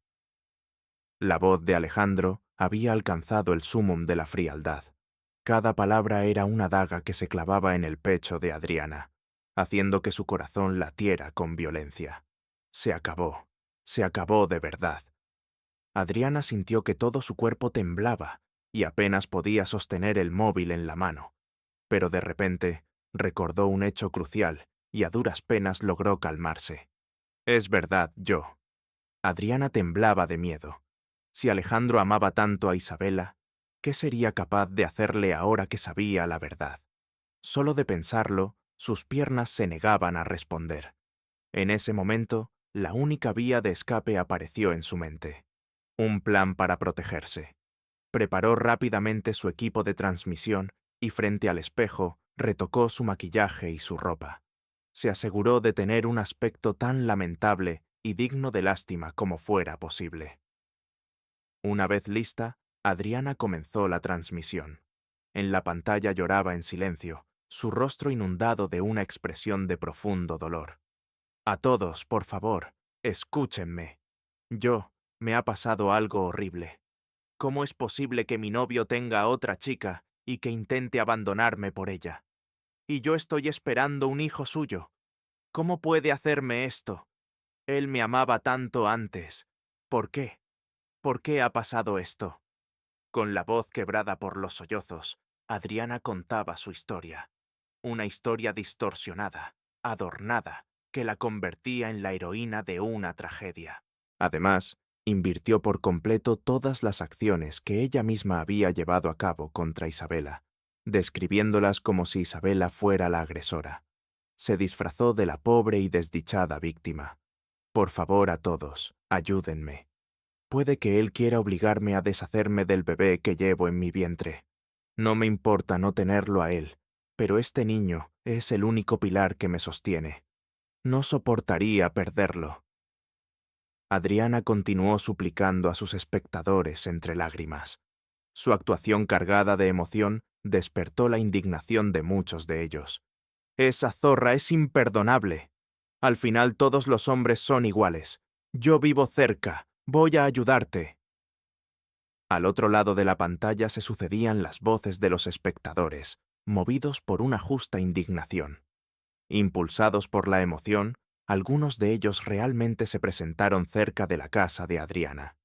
La voz de Alejandro había alcanzado el sumum de la frialdad. Cada palabra era una daga que se clavaba en el pecho de Adriana, haciendo que su corazón latiera con violencia. Se acabó de verdad. Adriana sintió que todo su cuerpo temblaba y apenas podía sostener el móvil en la mano. Pero de repente recordó un hecho crucial y a duras penas logró calmarse. Es verdad, yo. Adriana temblaba de miedo. Si Alejandro amaba tanto a Isabela, ¿qué sería capaz de hacerle ahora que sabía la verdad? Solo de pensarlo, sus piernas se negaban a responder. En ese momento, la única vía de escape apareció en su mente. Un plan para protegerse. Preparó rápidamente su equipo de transmisión y frente al espejo retocó su maquillaje y su ropa. Se aseguró de tener un aspecto tan lamentable y digno de lástima como fuera posible. Una vez lista, Adriana comenzó la transmisión. En la pantalla lloraba en silencio, su rostro inundado de una expresión de profundo dolor. A todos, por favor, escúchenme. Me ha pasado algo horrible. ¿Cómo es posible que mi novio tenga a otra chica y que intente abandonarme por ella? Y yo estoy esperando un hijo suyo. ¿Cómo puede hacerme esto? Él me amaba tanto antes. ¿Por qué? ¿Por qué ha pasado esto? Con la voz quebrada por los sollozos, Adriana contaba su historia. Una historia distorsionada, adornada, que la convertía en la heroína de una tragedia. Además, invirtió por completo todas las acciones que ella misma había llevado a cabo contra Isabela, describiéndolas como si Isabela fuera la agresora. Se disfrazó de la pobre y desdichada víctima. Por favor a todos, ayúdenme. Puede que él quiera obligarme a deshacerme del bebé que llevo en mi vientre. No me importa no tenerlo a él, pero este niño es el único pilar que me sostiene. No soportaría perderlo. Adriana continuó suplicando a sus espectadores entre lágrimas. Su actuación cargada de emoción despertó la indignación de muchos de ellos. Esa zorra es imperdonable. Al final todos los hombres son iguales. Yo vivo cerca. Voy a ayudarte. Al otro lado de la pantalla se sucedían las voces de los espectadores, movidos por una justa indignación. Impulsados por la emoción, algunos de ellos realmente se presentaron cerca de la casa de Adriana.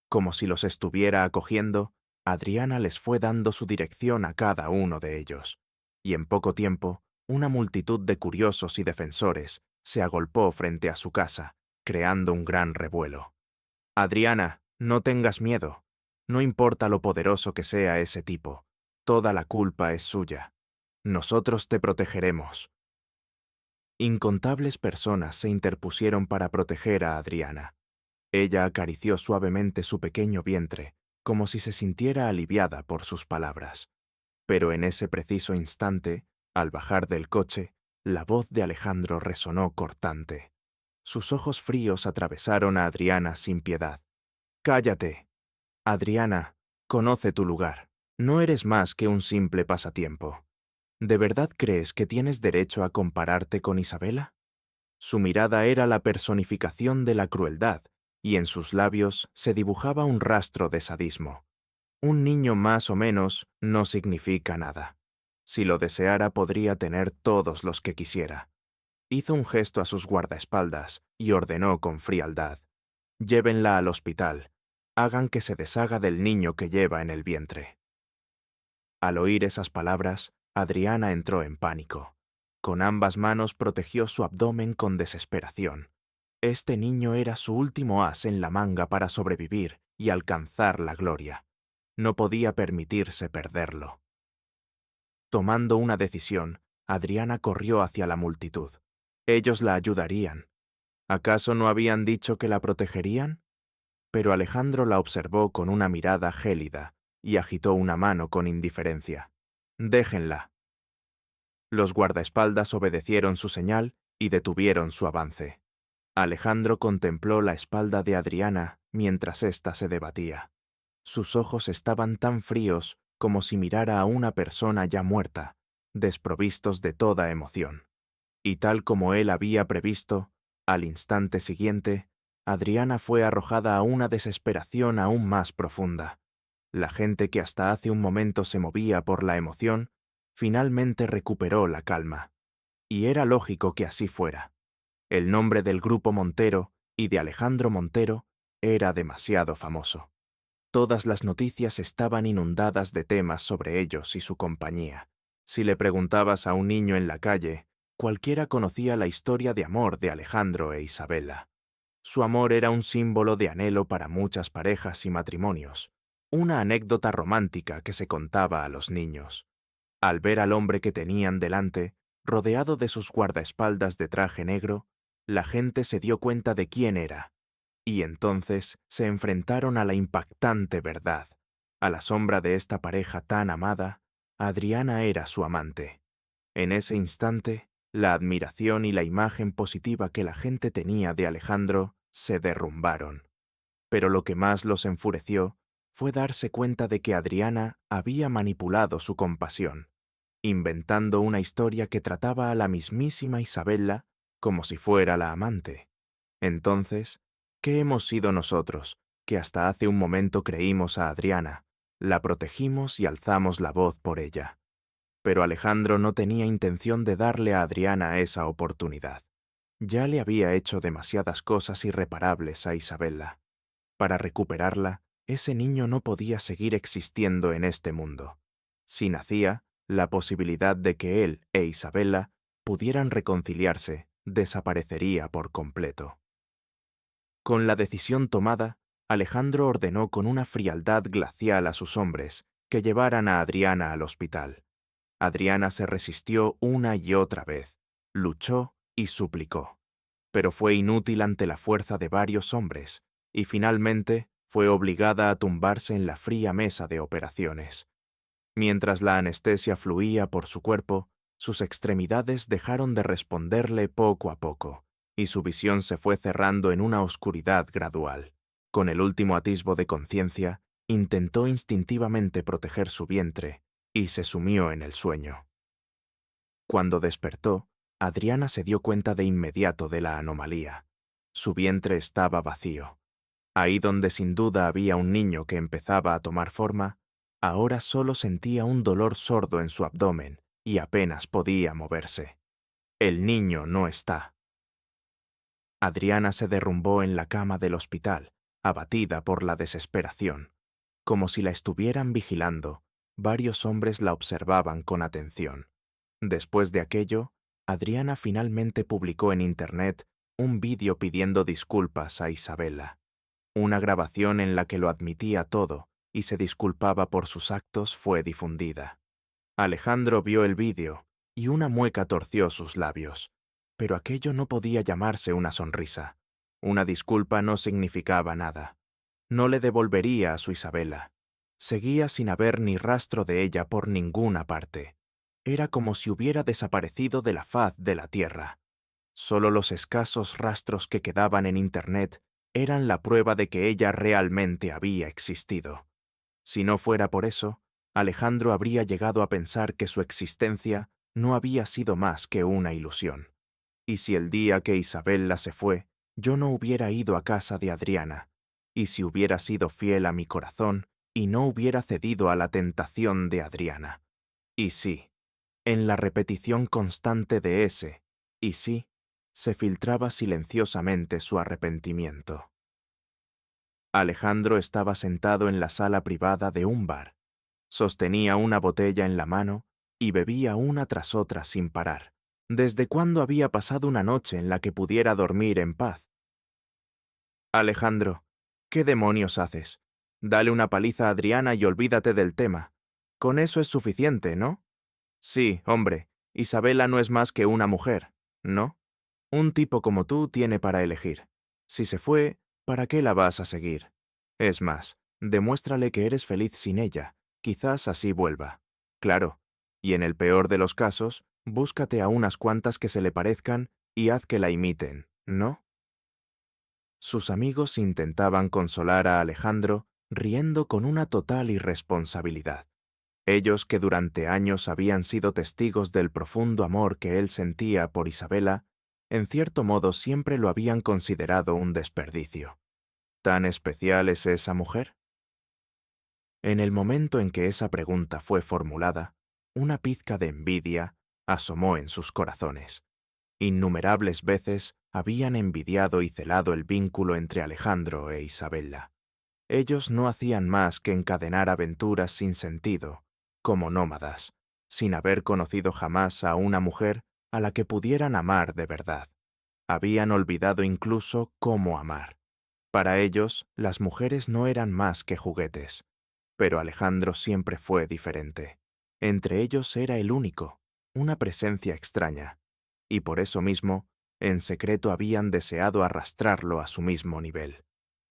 Como si los estuviera acogiendo, Adriana les fue dando su dirección a cada uno de ellos. Y en poco tiempo, una multitud de curiosos y defensores se agolpó frente a su casa, creando un gran revuelo. Adriana, no tengas miedo. No importa lo poderoso que sea ese tipo, toda la culpa es suya. Nosotros te protegeremos. Incontables personas se interpusieron para proteger a Adriana. Ella acarició suavemente su pequeño vientre, como si se sintiera aliviada por sus palabras. Pero en ese preciso instante, al bajar del coche, la voz de Alejandro resonó cortante. Sus ojos fríos atravesaron a Adriana sin piedad. «Cállate. Adriana, conoce tu lugar. No eres más que un simple pasatiempo. ¿De verdad crees que tienes derecho a compararte con Isabela?» Su mirada era la personificación de la crueldad, y en sus labios se dibujaba un rastro de sadismo. Un niño más o menos no significa nada. Si lo deseara podría tener todos los que quisiera. Hizo un gesto a sus guardaespaldas y ordenó con frialdad: «Llévenla al hospital. Hagan que se deshaga del niño que lleva en el vientre». Al oír esas palabras, Adriana entró en pánico. Con ambas manos protegió su abdomen con desesperación. Este niño era su último as en la manga para sobrevivir y alcanzar la gloria. No podía permitirse perderlo. Tomando una decisión, Adriana corrió hacia la multitud. Ellos la ayudarían. ¿Acaso no habían dicho que la protegerían? Pero Alejandro la observó con una mirada gélida y agitó una mano con indiferencia. «Déjenla». Los guardaespaldas obedecieron su señal y detuvieron su avance. Alejandro contempló la espalda de Adriana mientras ésta se debatía. Sus ojos estaban tan fríos como si mirara a una persona ya muerta, desprovistos de toda emoción. Y tal como él había previsto, al instante siguiente, Adriana fue arrojada a una desesperación aún más profunda. La gente que hasta hace un momento se movía por la emoción, finalmente recuperó la calma. Y era lógico que así fuera. El nombre del grupo Montero y de Alejandro Montero era demasiado famoso. Todas las noticias estaban inundadas de temas sobre ellos y su compañía. Si le preguntabas a un niño en la calle, cualquiera conocía la historia de amor de Alejandro e Isabela. Su amor era un símbolo de anhelo para muchas parejas y matrimonios, una anécdota romántica que se contaba a los niños. Al ver al hombre que tenían delante, rodeado de sus guardaespaldas de traje negro, la gente se dio cuenta de quién era, y entonces se enfrentaron a la impactante verdad. A la sombra de esta pareja tan amada, Adriana era su amante. En ese instante, la admiración y la imagen positiva que la gente tenía de Alejandro se derrumbaron. Pero lo que más los enfureció fue darse cuenta de que Adriana había manipulado su compasión, inventando una historia que trataba a la mismísima Isabela como si fuera la amante. Entonces, ¿qué hemos sido nosotros, que hasta hace un momento creímos a Adriana, la protegimos y alzamos la voz por ella? Pero Alejandro no tenía intención de darle a Adriana esa oportunidad. Ya le había hecho demasiadas cosas irreparables a Isabella. Para recuperarla, ese niño no podía seguir existiendo en este mundo. Si nacía, la posibilidad de que él e Isabella pudieran reconciliarse desaparecería por completo. Con la decisión tomada, Alejandro ordenó con una frialdad glacial a sus hombres que llevaran a Adriana al hospital. Adriana se resistió una y otra vez, luchó y suplicó, pero fue inútil ante la fuerza de varios hombres, y finalmente fue obligada a tumbarse en la fría mesa de operaciones. Mientras la anestesia fluía por su cuerpo, sus extremidades dejaron de responderle poco a poco, y su visión se fue cerrando en una oscuridad gradual. Con el último atisbo de conciencia, intentó instintivamente proteger su vientre, y se sumió en el sueño. Cuando despertó, Adriana se dio cuenta de inmediato de la anomalía. Su vientre estaba vacío. Ahí donde sin duda había un niño que empezaba a tomar forma, ahora solo sentía un dolor sordo en su abdomen y apenas podía moverse. El niño no está. Adriana se derrumbó en la cama del hospital, abatida por la desesperación. Como si la estuvieran vigilando, varios hombres la observaban con atención. Después de aquello, Adriana finalmente publicó en Internet un vídeo pidiendo disculpas a Isabella. Una grabación en la que lo admitía todo y se disculpaba por sus actos fue difundida. Alejandro vio el vídeo y una mueca torció sus labios, pero aquello no podía llamarse una sonrisa. Una disculpa no significaba nada. No le devolvería a su Isabella. Seguía sin haber ni rastro de ella por ninguna parte. Era como si hubiera desaparecido de la faz de la tierra. Solo los escasos rastros que quedaban en Internet eran la prueba de que ella realmente había existido. Si no fuera por eso, Alejandro habría llegado a pensar que su existencia no había sido más que una ilusión. Y si el día que Isabella se fue, yo no hubiera ido a casa de Adriana, y si hubiera sido fiel a mi corazón y no hubiera cedido a la tentación de Adriana. Y sí, en la repetición constante de ese, y sí, se filtraba silenciosamente su arrepentimiento. Alejandro estaba sentado en la sala privada de un bar. Sostenía una botella en la mano y bebía una tras otra sin parar. ¿Desde cuándo había pasado una noche en la que pudiera dormir en paz? Alejandro, ¿qué demonios haces? Dale una paliza a Adriana y olvídate del tema. Con eso es suficiente, ¿no? Sí, hombre, Isabella no es más que una mujer, ¿no? Un tipo como tú tiene para elegir. Si se fue, ¿para qué la vas a seguir? Es más, demuéstrale que eres feliz sin ella, quizás así vuelva. Claro, y en el peor de los casos, búscate a unas cuantas que se le parezcan y haz que la imiten, ¿no? Sus amigos intentaban consolar a Alejandro riendo con una total irresponsabilidad. Ellos que durante años habían sido testigos del profundo amor que él sentía por Isabella, en cierto modo siempre lo habían considerado un desperdicio. ¿Tan especial es esa mujer? En el momento en que esa pregunta fue formulada, una pizca de envidia asomó en sus corazones. Innumerables veces habían envidiado y celado el vínculo entre Alejandro e Isabella. Ellos no hacían más que encadenar aventuras sin sentido, como nómadas, sin haber conocido jamás a una mujer a la que pudieran amar de verdad. Habían olvidado incluso cómo amar. Para ellos, las mujeres no eran más que juguetes. Pero Alejandro siempre fue diferente. Entre ellos era el único, una presencia extraña. Y por eso mismo, en secreto habían deseado arrastrarlo a su mismo nivel.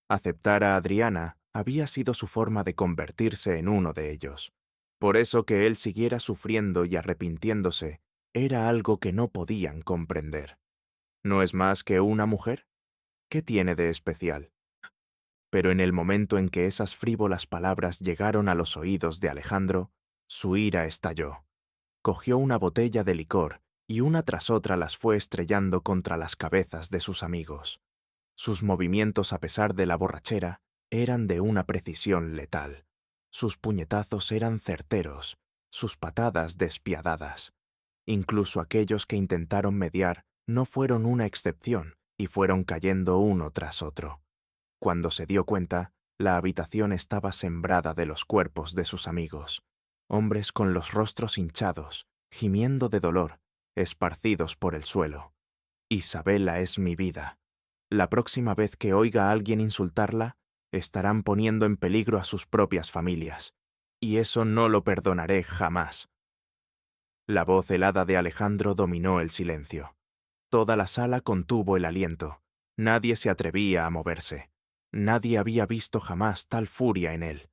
Aceptar a Adriana había sido su forma de convertirse en uno de ellos. Por eso que él siguiera sufriendo y arrepintiéndose era algo que no podían comprender. ¿No es más que una mujer? ¿Qué tiene de especial? Pero en el momento en que esas frívolas palabras llegaron a los oídos de Alejandro, su ira estalló. Cogió una botella de licor y una tras otra las fue estrellando contra las cabezas de sus amigos. Sus movimientos, a pesar de la borrachera, eran de una precisión letal. Sus puñetazos eran certeros, sus patadas despiadadas. Incluso aquellos que intentaron mediar no fueron una excepción y fueron cayendo uno tras otro. Cuando se dio cuenta, la habitación estaba sembrada de los cuerpos de sus amigos, hombres con los rostros hinchados, gimiendo de dolor, esparcidos por el suelo. Isabela es mi vida. La próxima vez que oiga a alguien insultarla, estarán poniendo en peligro a sus propias familias, y eso no lo perdonaré jamás. La voz helada de Alejandro dominó el silencio. Toda la sala contuvo el aliento. Nadie se atrevía a moverse. Nadie había visto jamás tal furia en él.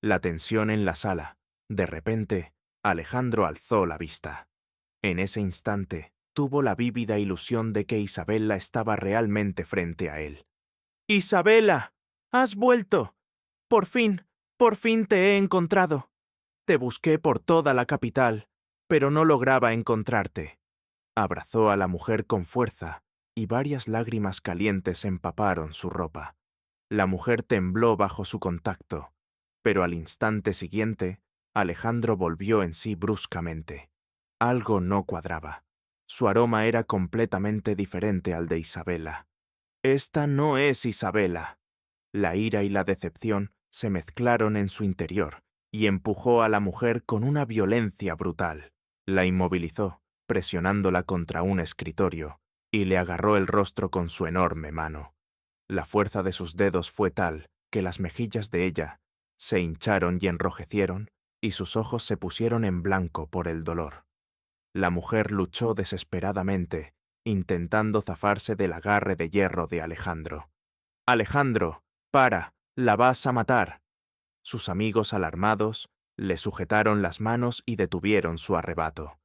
La tensión en la sala. De repente, Alejandro alzó la vista. En ese instante, tuvo la vívida ilusión de que Isabela estaba realmente frente a él. ¡Isabela! ¡Has vuelto! Por fin te he encontrado. Te busqué por toda la capital, pero no lograba encontrarte. Abrazó a la mujer con fuerza y varias lágrimas calientes empaparon su ropa. La mujer tembló bajo su contacto, pero al instante siguiente, Alejandro volvió en sí bruscamente. Algo no cuadraba. Su aroma era completamente diferente al de Isabela. Esta no es Isabela. La ira y la decepción se mezclaron en su interior y empujó a la mujer con una violencia brutal. La inmovilizó, presionándola contra un escritorio, y le agarró el rostro con su enorme mano. La fuerza de sus dedos fue tal que las mejillas de ella se hincharon y enrojecieron, y sus ojos se pusieron en blanco por el dolor. La mujer luchó desesperadamente, intentando zafarse del agarre de hierro de Alejandro. «Alejandro, para, la vas a matar». Sus amigos, alarmados, le sujetaron las manos y detuvieron su arrebato.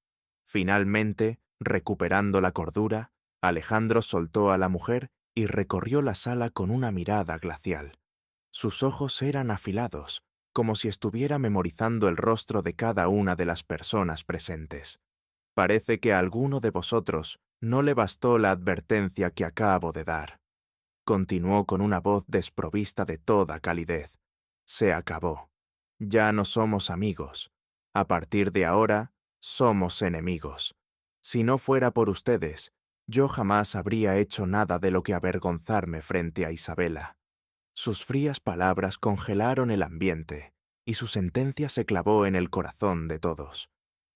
Finalmente, recuperando la cordura, Alejandro soltó a la mujer y recorrió la sala con una mirada glacial. Sus ojos eran afilados, como si estuviera memorizando el rostro de cada una de las personas presentes. Parece que a alguno de vosotros no le bastó la advertencia que acabo de dar. Continuó con una voz desprovista de toda calidez. Se acabó. Ya no somos amigos. A partir de ahora, somos enemigos. Si no fuera por ustedes, yo jamás habría hecho nada de lo que avergonzarme frente a Isabela. Sus frías palabras congelaron el ambiente, y su sentencia se clavó en el corazón de todos.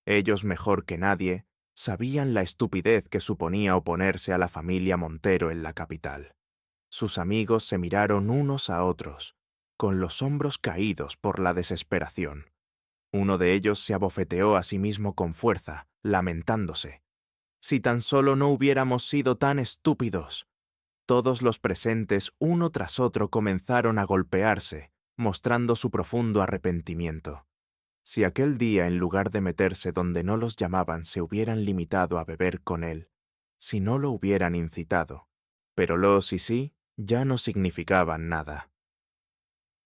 Ellos, mejor que nadie, sabían la estupidez que suponía oponerse a la familia Montero en la capital. Sus amigos se miraron unos a otros, con los hombros caídos por la desesperación. Uno de ellos se abofeteó a sí mismo con fuerza, lamentándose. «Si tan solo no hubiéramos sido tan estúpidos». Todos los presentes, uno tras otro, comenzaron a golpearse, mostrando su profundo arrepentimiento. Si aquel día, en lugar de meterse donde no los llamaban, se hubieran limitado a beber con él, si no lo hubieran incitado. Pero los y sí ya no significaban nada.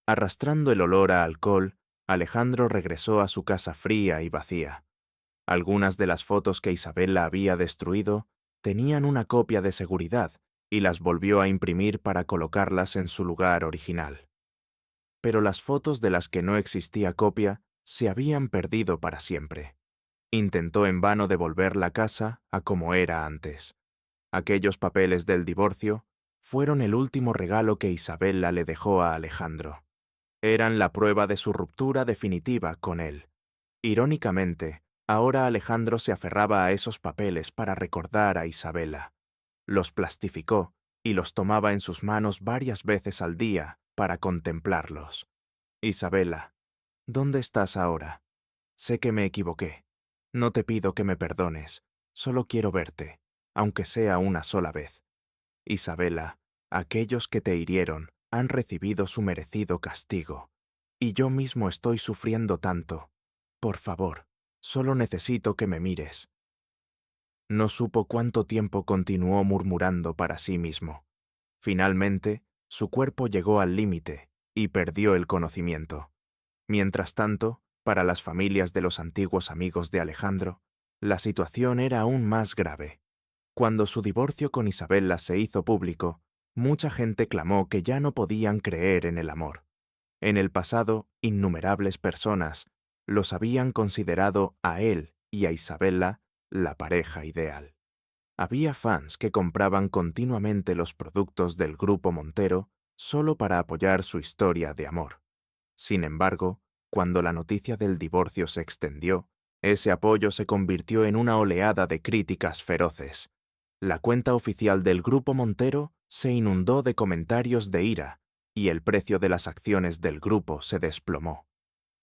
Arrastrando el olor a alcohol, Alejandro regresó a su casa fría y vacía. Algunas de las fotos que Isabela había destruido tenían una copia de seguridad y las volvió a imprimir para colocarlas en su lugar original. Pero las fotos de las que no existía copia se habían perdido para siempre. Intentó en vano devolver la casa a como era antes. Aquellos papeles del divorcio fueron el último regalo que Isabela le dejó a Alejandro. Eran la prueba de su ruptura definitiva con él. Irónicamente, ahora Alejandro se aferraba a esos papeles para recordar a Isabela. Los plastificó y los tomaba en sus manos varias veces al día para contemplarlos. «Isabela, ¿dónde estás ahora? Sé que me equivoqué. No te pido que me perdones, solo quiero verte, aunque sea una sola vez. Isabela, aquellos que te hirieron han recibido su merecido castigo, y yo mismo estoy sufriendo tanto. Por favor, solo necesito que me mires». No supo cuánto tiempo continuó murmurando para sí mismo. Finalmente, su cuerpo llegó al límite y perdió el conocimiento. Mientras tanto, para las familias de los antiguos amigos de Alejandro, La situación era aún más grave. Cuando su divorcio con Isabella se hizo público, mucha gente clamó que ya no podían creer en el amor. En el pasado, innumerables personas los habían considerado a él y a Isabella la pareja ideal. Había fans que compraban continuamente los productos del Grupo Montero solo para apoyar su historia de amor. Sin embargo, cuando la noticia del divorcio se extendió, ese apoyo se convirtió en una oleada de críticas feroces. La cuenta oficial del Grupo Montero se inundó de comentarios de ira y el precio de las acciones del grupo se desplomó.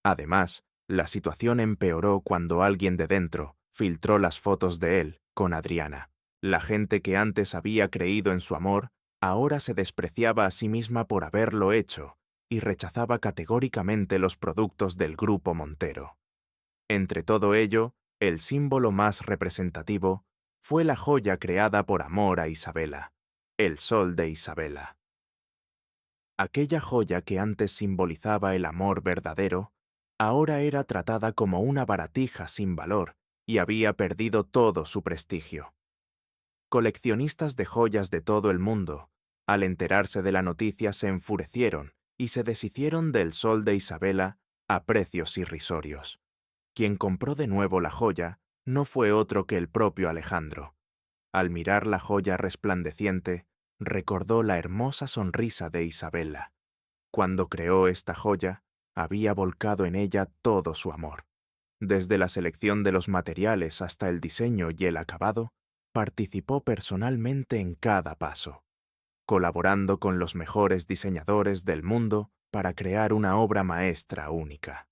Además, la situación empeoró cuando alguien de dentro filtró las fotos de él con Adriana. La gente que antes había creído en su amor, ahora se despreciaba a sí misma por haberlo hecho y rechazaba categóricamente los productos del Grupo Montero. Entre todo ello, el símbolo más representativo fue la joya creada por amor a Isabella, el sol de Isabella. Aquella joya que antes simbolizaba el amor verdadero, ahora era tratada como una baratija sin valor y había perdido todo su prestigio. Coleccionistas de joyas de todo el mundo, al enterarse de la noticia, se enfurecieron y se deshicieron del sol de Isabella a precios irrisorios. Quien compró de nuevo la joya no fue otro que el propio Alejandro. Al mirar la joya resplandeciente, recordó la hermosa sonrisa de Isabella. Cuando creó esta joya, había volcado en ella todo su amor. Desde la selección de los materiales hasta el diseño y el acabado, participó personalmente en cada paso, colaborando con los mejores diseñadores del mundo para crear una obra maestra única.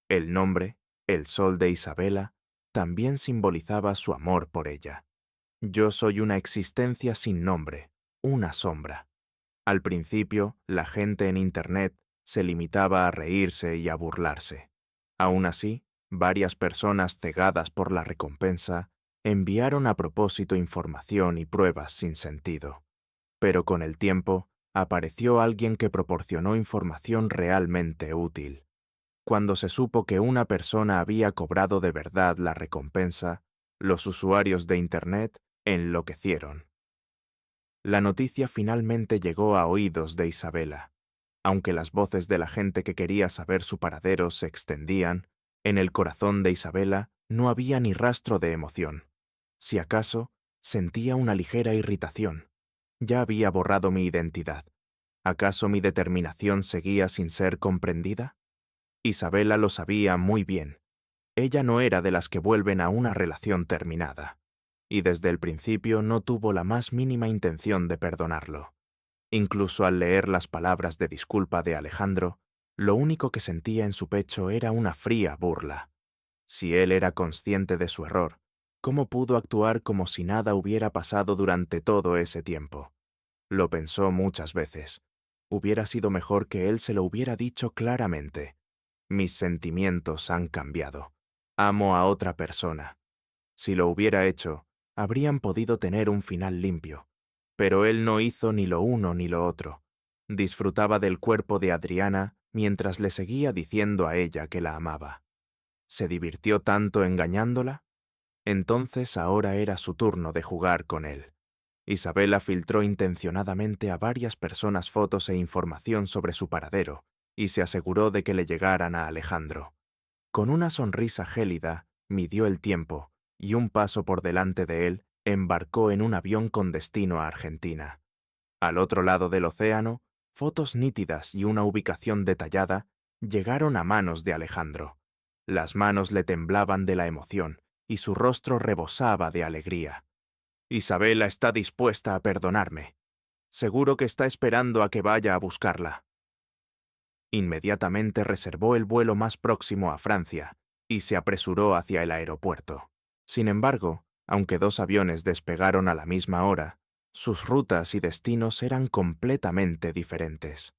El nombre, el sol de Isabella, también simbolizaba su amor por ella. Yo soy una existencia sin nombre, una sombra. Al principio, la gente en Internet se limitaba a reírse y a burlarse. Aún así, varias personas cegadas por la recompensa enviaron a propósito información y pruebas sin sentido. Pero con el tiempo, apareció alguien que proporcionó información realmente útil. Cuando se supo que una persona había cobrado de verdad la recompensa, los usuarios de Internet enloquecieron. La noticia finalmente llegó a oídos de Isabella. Aunque las voces de la gente que quería saber su paradero se extendían, en el corazón de Isabella no había ni rastro de emoción. Si acaso, sentía una ligera irritación. Ya había borrado mi identidad. ¿Acaso mi determinación seguía sin ser comprendida? Isabella lo sabía muy bien. Ella no era de las que vuelven a una relación terminada, y desde el principio no tuvo la más mínima intención de perdonarlo. Incluso al leer las palabras de disculpa de Alejandro, lo único que sentía en su pecho era una fría burla. Si él era consciente de su error, ¿cómo pudo actuar como si nada hubiera pasado durante todo ese tiempo? Lo pensó muchas veces. Hubiera sido mejor que él se lo hubiera dicho claramente. Mis sentimientos han cambiado. Amo a otra persona. Si lo hubiera hecho, habrían podido tener un final limpio. Pero él no hizo ni lo uno ni lo otro. Disfrutaba del cuerpo de Adriana mientras le seguía diciendo a ella que la amaba. ¿Se divirtió tanto engañándola? Entonces ahora era su turno de jugar con él. Isabella filtró intencionadamente a varias personas fotos e información sobre su paradero y se aseguró de que le llegaran a Alejandro. Con una sonrisa gélida, midió el tiempo y un paso por delante de él, embarcó en un avión con destino a Argentina. Al otro lado del océano, fotos nítidas y una ubicación detallada llegaron a manos de Alejandro. Las manos le temblaban de la emoción y su rostro rebosaba de alegría. Isabella está dispuesta a perdonarme. Seguro que está esperando a que vaya a buscarla. Inmediatamente reservó el vuelo más próximo a Francia y se apresuró hacia el aeropuerto. Sin embargo, aunque dos aviones despegaron a la misma hora, sus rutas y destinos eran completamente diferentes.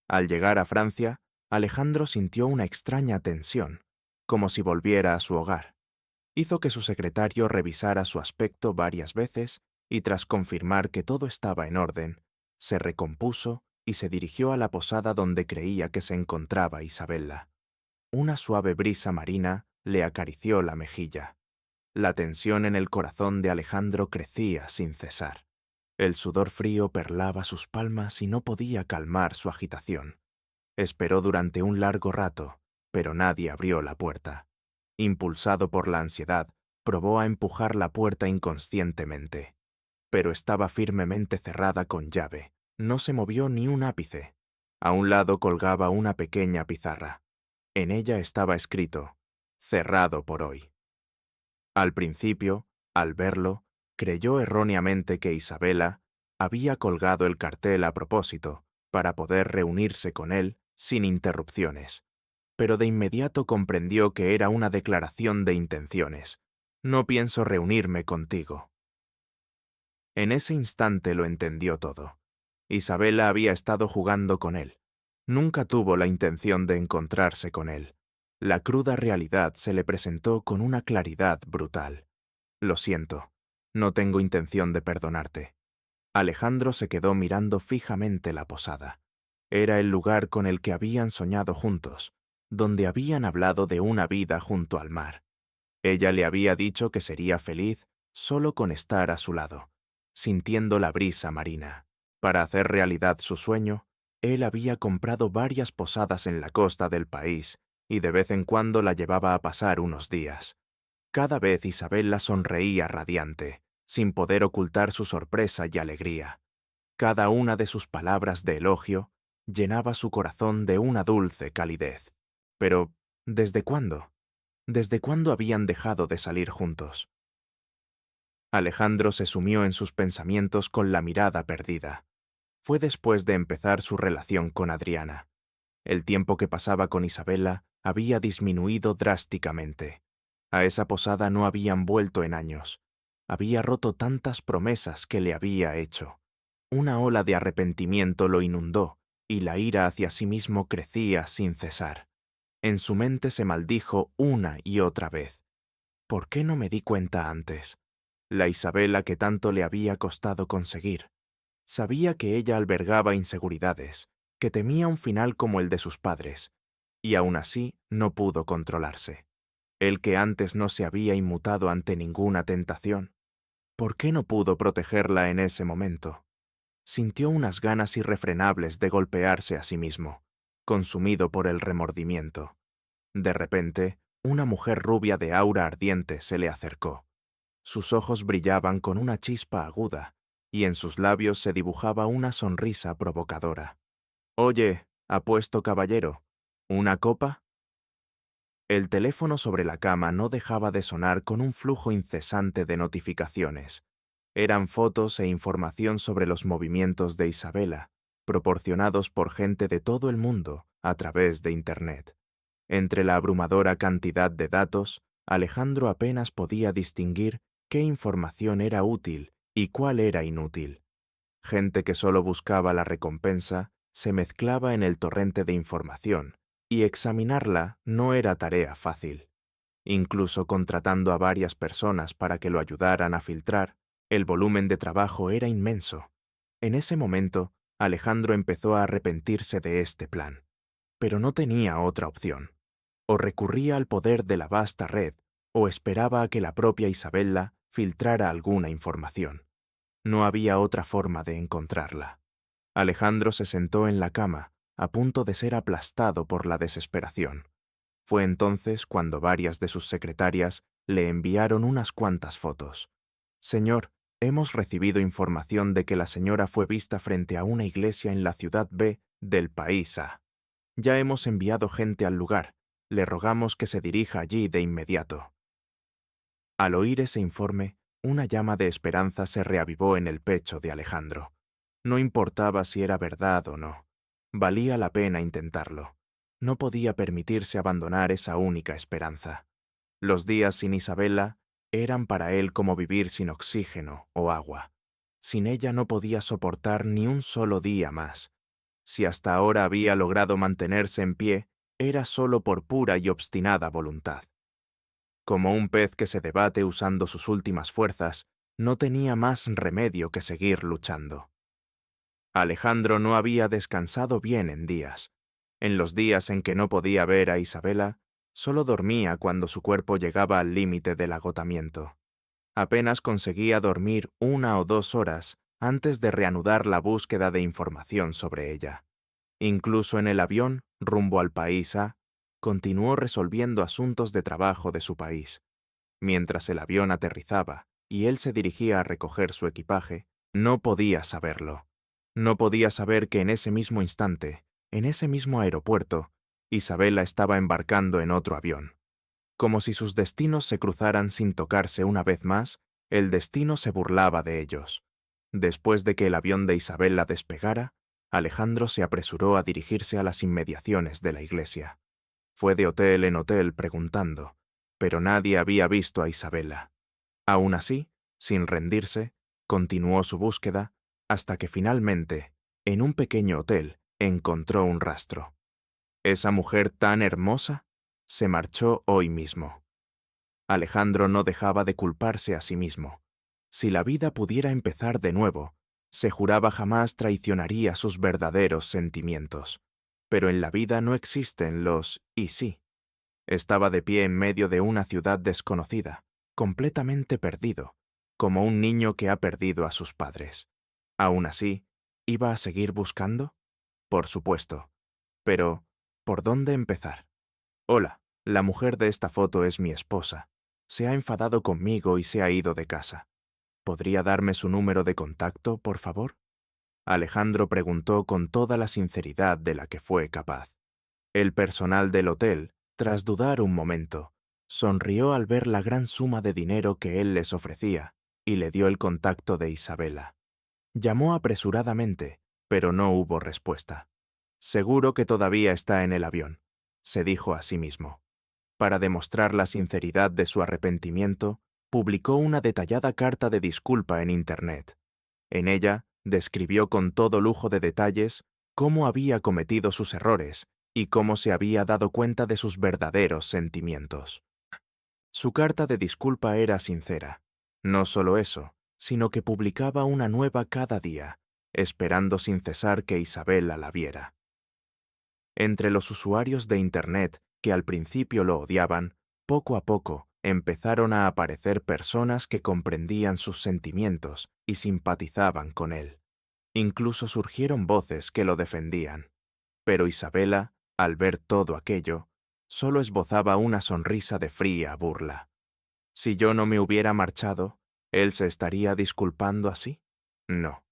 Al llegar a Francia, Alejandro sintió una extraña tensión, como si volviera a su hogar. Hizo que su secretario revisara su aspecto varias veces y tras confirmar que todo estaba en orden, se recompuso y se dirigió a la posada donde creía que se encontraba Isabella. Una suave brisa marina le acarició la mejilla. La tensión en el corazón de Alejandro crecía sin cesar. El sudor frío perlaba sus palmas y no podía calmar su agitación. Esperó durante un largo rato, pero nadie abrió la puerta. Impulsado por la ansiedad, probó a empujar la puerta inconscientemente. Pero estaba firmemente cerrada con llave. No se movió ni un ápice. A un lado colgaba una pequeña pizarra. En ella estaba escrito: «Cerrado por hoy». Al principio, al verlo, creyó erróneamente que Isabela había colgado el cartel a propósito, para poder reunirse con él sin interrupciones. Pero de inmediato comprendió que era una declaración de intenciones. «No pienso reunirme contigo». En ese instante lo entendió todo. Isabela había estado jugando con él. Nunca tuvo la intención de encontrarse con él. La cruda realidad se le presentó con una claridad brutal. «Lo siento, no tengo intención de perdonarte». Alejandro se quedó mirando fijamente la posada. Era el lugar con el que habían soñado juntos, donde habían hablado de una vida junto al mar. Ella le había dicho que sería feliz solo con estar a su lado, sintiendo la brisa marina. Para hacer realidad su sueño, él había comprado varias posadas en la costa del país y de vez en cuando la llevaba a pasar unos días. Cada vez Isabela sonreía radiante, sin poder ocultar su sorpresa y alegría. Cada una de sus palabras de elogio llenaba su corazón de una dulce calidez. Pero, ¿desde cuándo? ¿Desde cuándo habían dejado de salir juntos? Alejandro se sumió en sus pensamientos con la mirada perdida. Fue después de empezar su relación con Adriana. El tiempo que pasaba con Isabela había disminuido drásticamente. A esa posada no habían vuelto en años. Había roto tantas promesas que le había hecho. Una ola de arrepentimiento lo inundó y la ira hacia sí mismo crecía sin cesar. En su mente se maldijo una y otra vez. ¿Por qué no me di cuenta antes? La Isabela que tanto le había costado conseguir. Sabía que ella albergaba inseguridades, que temía un final como el de sus padres, y aún así no pudo controlarse. Él que antes no se había inmutado ante ninguna tentación. ¿Por qué no pudo protegerla en ese momento? Sintió unas ganas irrefrenables de golpearse a sí mismo, consumido por el remordimiento. De repente, una mujer rubia de aura ardiente se le acercó. Sus ojos brillaban con una chispa aguda, y en sus labios se dibujaba una sonrisa provocadora. «Oye, apuesto caballero, ¿una copa?» El teléfono sobre la cama no dejaba de sonar con un flujo incesante de notificaciones. Eran fotos e información sobre los movimientos de Isabela, proporcionados por gente de todo el mundo a través de Internet. Entre la abrumadora cantidad de datos, Alejandro apenas podía distinguir qué información era útil y cuál era inútil. Gente que solo buscaba la recompensa se mezclaba en el torrente de información, y examinarla no era tarea fácil. Incluso contratando a varias personas para que lo ayudaran a filtrar, el volumen de trabajo era inmenso. En ese momento, Alejandro empezó a arrepentirse de este plan. Pero no tenía otra opción. O recurría al poder de la vasta red, o esperaba a que la propia Isabela filtrara alguna información. No había otra forma de encontrarla. Alejandro se sentó en la cama, a punto de ser aplastado por la desesperación. Fue entonces cuando varias de sus secretarias le enviaron unas cuantas fotos. «Señor, hemos recibido información de que la señora fue vista frente a una iglesia en la ciudad B del país A. Ya hemos enviado gente al lugar. Le rogamos que se dirija allí de inmediato». Al oír ese informe, una llama de esperanza se reavivó en el pecho de Alejandro. No importaba si era verdad o no. Valía la pena intentarlo. No podía permitirse abandonar esa única esperanza. Los días sin Isabela eran para él como vivir sin oxígeno o agua. Sin ella no podía soportar ni un solo día más. Si hasta ahora había logrado mantenerse en pie, era solo por pura y obstinada voluntad. Como un pez que se debate usando sus últimas fuerzas, no tenía más remedio que seguir luchando. Alejandro no había descansado bien en días. En los días en que no podía ver a Isabela, Solo dormía cuando su cuerpo llegaba al límite del agotamiento. Apenas conseguía dormir 1 o 2 horas antes de reanudar la búsqueda de información sobre ella. Incluso en el avión, rumbo al país A, continuó resolviendo asuntos de trabajo de su país. Mientras el avión aterrizaba y él se dirigía a recoger su equipaje, no podía saberlo. No podía saber que en ese mismo instante, en ese mismo aeropuerto, Isabela estaba embarcando en otro avión. Como si sus destinos se cruzaran sin tocarse una vez más, el destino se burlaba de ellos. Después de que el avión de Isabela despegara, Alejandro se apresuró a dirigirse a las inmediaciones de la iglesia. Fue de hotel en hotel preguntando, pero nadie había visto a Isabela. Aún así, sin rendirse, continuó su búsqueda hasta que finalmente, en un pequeño hotel, encontró un rastro. Esa mujer tan hermosa se marchó hoy mismo. Alejandro no dejaba de culparse a sí mismo. Si la vida pudiera empezar de nuevo, se juraba jamás traicionaría sus verdaderos sentimientos. Pero en la vida no existen los y sí. Estaba de pie en medio de una ciudad desconocida, completamente perdido, como un niño que ha perdido a sus padres. Aún así, ¿iba a seguir buscando? Por supuesto. Pero, ¿por dónde empezar? Hola, la mujer de esta foto es mi esposa. Se ha enfadado conmigo y se ha ido de casa. ¿Podría darme su número de contacto, por favor? Alejandro preguntó con toda la sinceridad de la que fue capaz. El personal del hotel, tras dudar un momento, sonrió al ver la gran suma de dinero que él les ofrecía y le dio el contacto de Isabela. Llamó apresuradamente, pero no hubo respuesta. Seguro que todavía está en el avión, se dijo a sí mismo. Para demostrar la sinceridad de su arrepentimiento, publicó una detallada carta de disculpa en Internet. En ella, describió con todo lujo de detalles cómo había cometido sus errores y cómo se había dado cuenta de sus verdaderos sentimientos. Su carta de disculpa era sincera. No solo eso, sino que publicaba una nueva cada día, esperando sin cesar que Isabela la viera. Entre los usuarios de Internet que al principio lo odiaban, poco a poco empezaron a aparecer personas que comprendían sus sentimientos y simpatizaban con él. Incluso surgieron voces que lo defendían. Pero Isabela, al ver todo aquello, solo esbozaba una sonrisa de fría burla. Si yo no me hubiera marchado, ¿él se estaría disculpando así? No.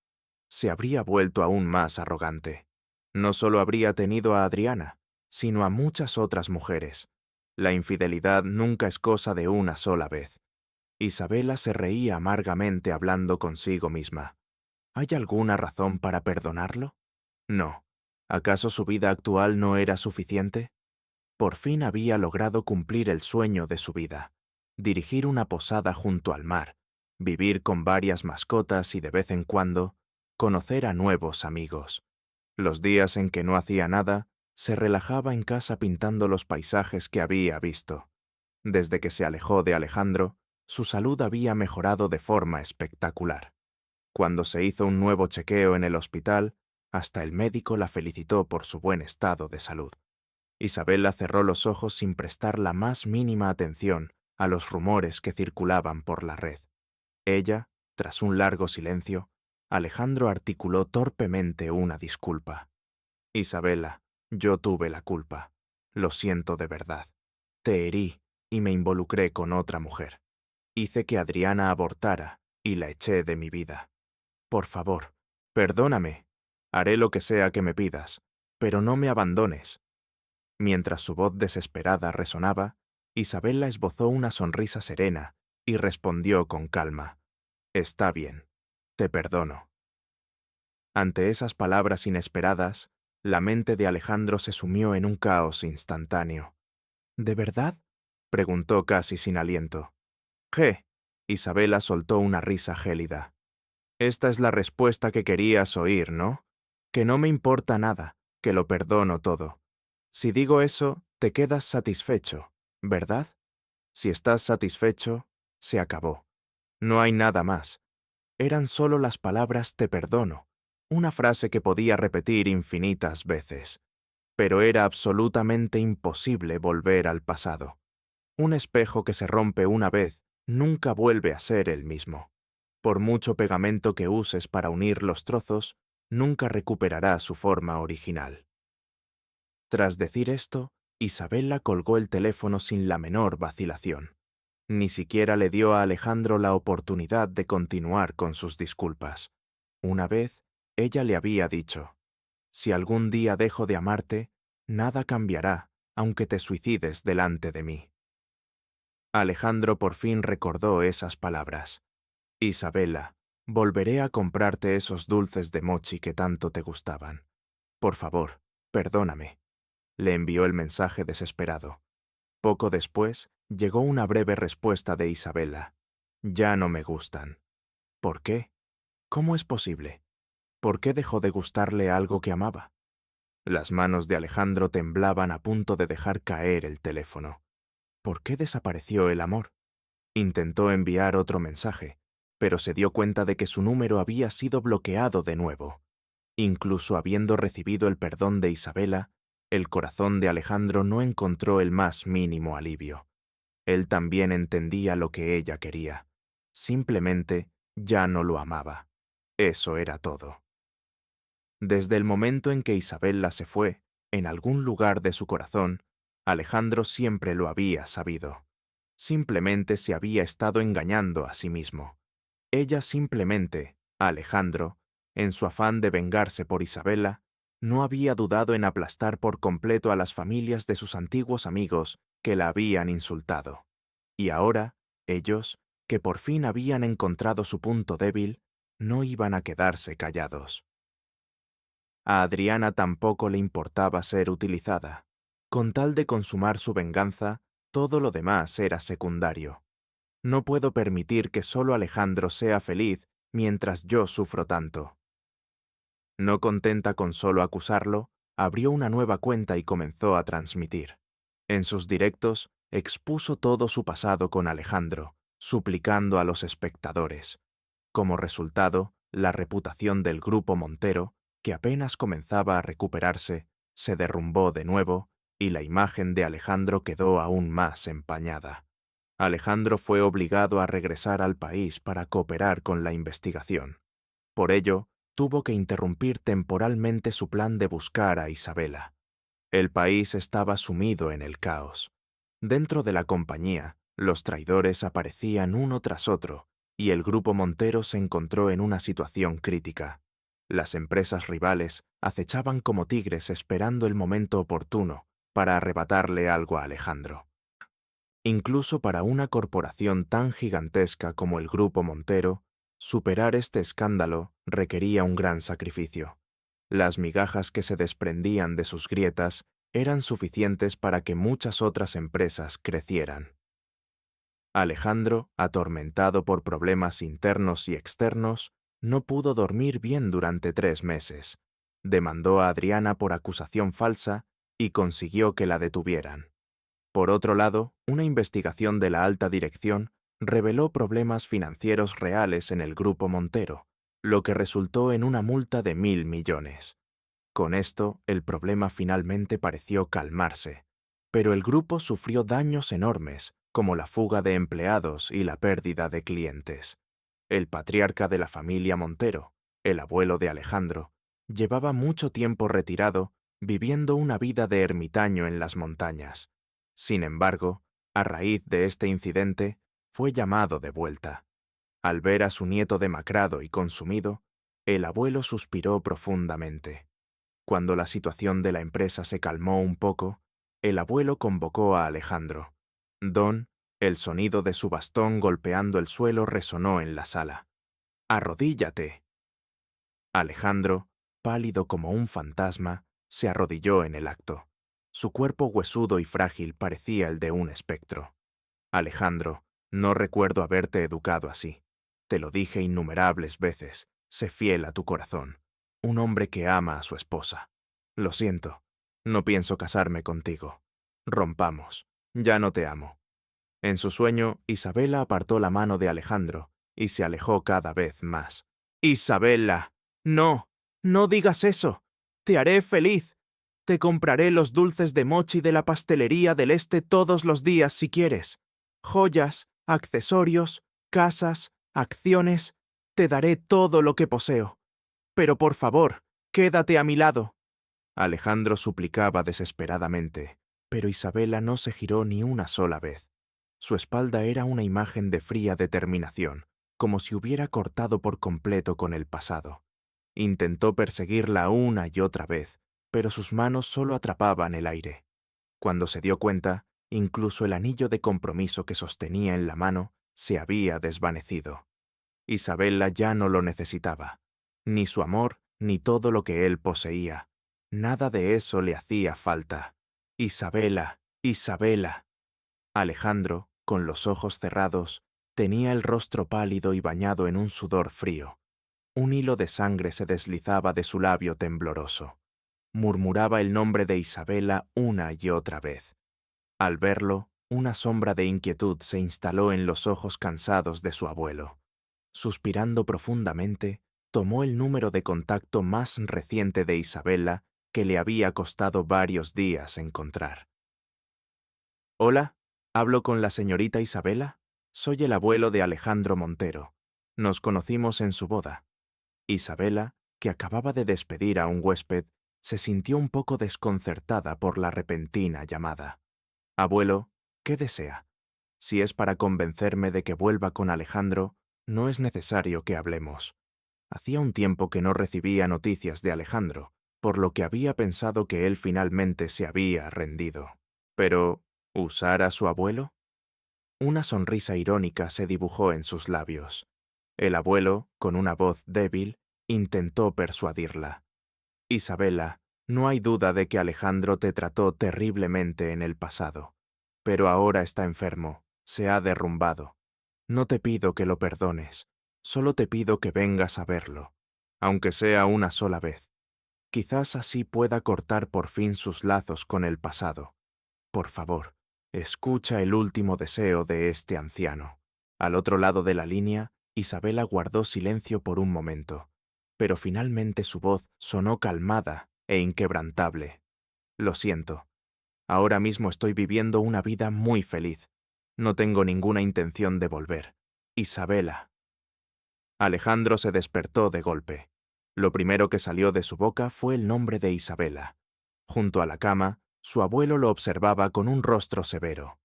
Se habría vuelto aún más arrogante. No solo habría tenido a Adriana, sino a muchas otras mujeres. La infidelidad nunca es cosa de una sola vez. Isabela se reía amargamente hablando consigo misma. ¿Hay alguna razón para perdonarlo? No. ¿Acaso su vida actual no era suficiente? Por fin había logrado cumplir el sueño de su vida. Dirigir una posada junto al mar, vivir con varias mascotas y de vez en cuando, conocer a nuevos amigos. Los días en que no hacía nada, se relajaba en casa pintando los paisajes que había visto. Desde que se alejó de Alejandro, su salud había mejorado de forma espectacular. Cuando se hizo un nuevo chequeo en el hospital, hasta el médico la felicitó por su buen estado de salud. Isabela cerró los ojos sin prestar la más mínima atención a los rumores que circulaban por la red. Ella, tras un largo silencio, Alejandro articuló torpemente una disculpa. Isabela, yo tuve la culpa. Lo siento de verdad. Te herí y me involucré con otra mujer. Hice que Adriana abortara y la eché de mi vida. Por favor, perdóname. Haré lo que sea que me pidas, pero no me abandones. Mientras su voz desesperada resonaba, Isabela esbozó una sonrisa serena y respondió con calma. Está bien, te perdono. Ante esas palabras inesperadas, la mente de Alejandro se sumió en un caos instantáneo. ¿De verdad? Preguntó casi sin aliento. «Je», Isabela soltó una risa gélida. Esta es la respuesta que querías oír, ¿no? Que no me importa nada, que lo perdono todo. Si digo eso, te quedas satisfecho, ¿verdad? Si estás satisfecho, se acabó. No hay nada más. Eran solo las palabras te perdono, una frase que podía repetir infinitas veces. Pero era absolutamente imposible volver al pasado. Un espejo que se rompe una vez nunca vuelve a ser el mismo. Por mucho pegamento que uses para unir los trozos, nunca recuperará su forma original. Tras decir esto, Isabella colgó el teléfono sin la menor vacilación. Ni siquiera le dio a Alejandro la oportunidad de continuar con sus disculpas. Una vez, ella le había dicho: «Si algún día dejo de amarte, nada cambiará, aunque te suicides delante de mí». Alejandro por fin recordó esas palabras. «Isabella, volveré a comprarte esos dulces de mochi que tanto te gustaban. Por favor, perdóname», le envió el mensaje desesperado. Poco después, llegó una breve respuesta de Isabella: «Ya no me gustan». «¿Por qué? ¿Cómo es posible? ¿Por qué dejó de gustarle algo que amaba?». Las manos de Alejandro temblaban a punto de dejar caer el teléfono. ¿Por qué desapareció el amor? Intentó enviar otro mensaje, pero se dio cuenta de que su número había sido bloqueado de nuevo. Incluso habiendo recibido el perdón de Isabella, el corazón de Alejandro no encontró el más mínimo alivio. Él también entendía lo que ella quería. Simplemente ya no lo amaba. Eso era todo. Desde el momento en que Isabella se fue, en algún lugar de su corazón, Alejandro siempre lo había sabido. Simplemente se había estado engañando a sí mismo. Ella simplemente, Alejandro, en su afán de vengarse por Isabella, no había dudado en aplastar por completo a las familias de sus antiguos amigos que la habían insultado. Y ahora, ellos, que por fin habían encontrado su punto débil, no iban a quedarse callados. A Adriana tampoco le importaba ser utilizada. Con tal de consumar su venganza, todo lo demás era secundario. «No puedo permitir que solo Alejandro sea feliz mientras yo sufro tanto». No contenta con solo acusarlo, abrió una nueva cuenta y comenzó a transmitir. En sus directos, expuso todo su pasado con Alejandro, suplicando a los espectadores. Como resultado, la reputación del Grupo Montero, que apenas comenzaba a recuperarse, se derrumbó de nuevo y la imagen de Alejandro quedó aún más empañada. Alejandro fue obligado a regresar al país para cooperar con la investigación. Por ello, tuvo que interrumpir temporalmente su plan de buscar a Isabella. El país estaba sumido en el caos. Dentro de la compañía, los traidores aparecían uno tras otro, y el Grupo Montero se encontró en una situación crítica. Las empresas rivales acechaban como tigres esperando el momento oportuno para arrebatarle algo a Alejandro. Incluso para una corporación tan gigantesca como el Grupo Montero, superar este escándalo requería un gran sacrificio. Las migajas que se desprendían de sus grietas eran suficientes para que muchas otras empresas crecieran. Alejandro, atormentado por problemas internos y externos, no pudo dormir bien durante 3 meses. Demandó a Adriana por acusación falsa y consiguió que la detuvieran. Por otro lado, una investigación de la alta dirección reveló problemas financieros reales en el Grupo Montero, lo que resultó en una multa de 1.000 millones. Con esto, el problema finalmente pareció calmarse, pero el grupo sufrió daños enormes, como la fuga de empleados y la pérdida de clientes. El patriarca de la familia Montero, el abuelo de Alejandro, llevaba mucho tiempo retirado, viviendo una vida de ermitaño en las montañas. Sin embargo, a raíz de este incidente, fue llamado de vuelta. Al ver a su nieto demacrado y consumido, el abuelo suspiró profundamente. Cuando la situación de la empresa se calmó un poco, el abuelo convocó a Alejandro. El sonido de su bastón golpeando el suelo resonó en la sala. «¡Arrodíllate!». Alejandro, pálido como un fantasma, se arrodilló en el acto. Su cuerpo huesudo y frágil parecía el de un espectro. «Alejandro, no recuerdo haberte educado así. Te lo dije innumerables veces. Sé fiel a tu corazón. Un hombre que ama a su esposa. Lo siento. No pienso casarme contigo. Rompamos. Ya no te amo». En su sueño, Isabella apartó la mano de Alejandro y se alejó cada vez más. «¡Isabella! ¡No! ¡No digas eso! ¡Te haré feliz!». Te compraré los dulces de mochi de la pastelería del este todos los días si quieres. Joyas, accesorios, casas, acciones. Te daré todo lo que poseo. Pero por favor, quédate a mi lado. Alejandro suplicaba desesperadamente, pero Isabela no se giró ni una sola vez. Su espalda era una imagen de fría determinación, como si hubiera cortado por completo con el pasado. Intentó perseguirla una y otra vez, pero sus manos solo atrapaban el aire. Cuando se dio cuenta, incluso el anillo de compromiso que sostenía en la mano se había desvanecido. Isabela ya no lo necesitaba, ni su amor, ni todo lo que él poseía. Nada de eso le hacía falta. Isabela, Isabela. Alejandro, con los ojos cerrados, tenía el rostro pálido y bañado en un sudor frío. Un hilo de sangre se deslizaba de su labio tembloroso. Murmuraba el nombre de Isabela una y otra vez. Al verlo, una sombra de inquietud se instaló en los ojos cansados de su abuelo. Suspirando profundamente, tomó el número de contacto más reciente de Isabela que le había costado varios días encontrar. Hola, ¿hablo con la señorita Isabela? Soy el abuelo de Alejandro Montero. Nos conocimos en su boda. Isabela, que acababa de despedir a un huésped, se sintió un poco desconcertada por la repentina llamada. Abuelo, ¿qué desea? Si es para convencerme de que vuelva con Alejandro, no es necesario que hablemos. Hacía un tiempo que no recibía noticias de Alejandro, por lo que había pensado que él finalmente se había rendido. Pero, ¿usar a su abuelo? Una sonrisa irónica se dibujó en sus labios. El abuelo, con una voz débil, intentó persuadirla. Isabela, no hay duda de que Alejandro te trató terriblemente en el pasado, pero ahora está enfermo, se ha derrumbado. No te pido que lo perdones, solo te pido que vengas a verlo, aunque sea una sola vez. Quizás así pueda cortar por fin sus lazos con el pasado. Por favor, escucha el último deseo de este anciano. Al otro lado de la línea, Isabela guardó silencio por un momento, pero finalmente su voz sonó calmada e inquebrantable. Lo siento. Ahora mismo estoy viviendo una vida muy feliz. No tengo ninguna intención de volver. Isabela. Alejandro se despertó de golpe. Lo primero que salió de su boca fue el nombre de Isabela. Junto a la cama, su abuelo lo observaba con un rostro severo.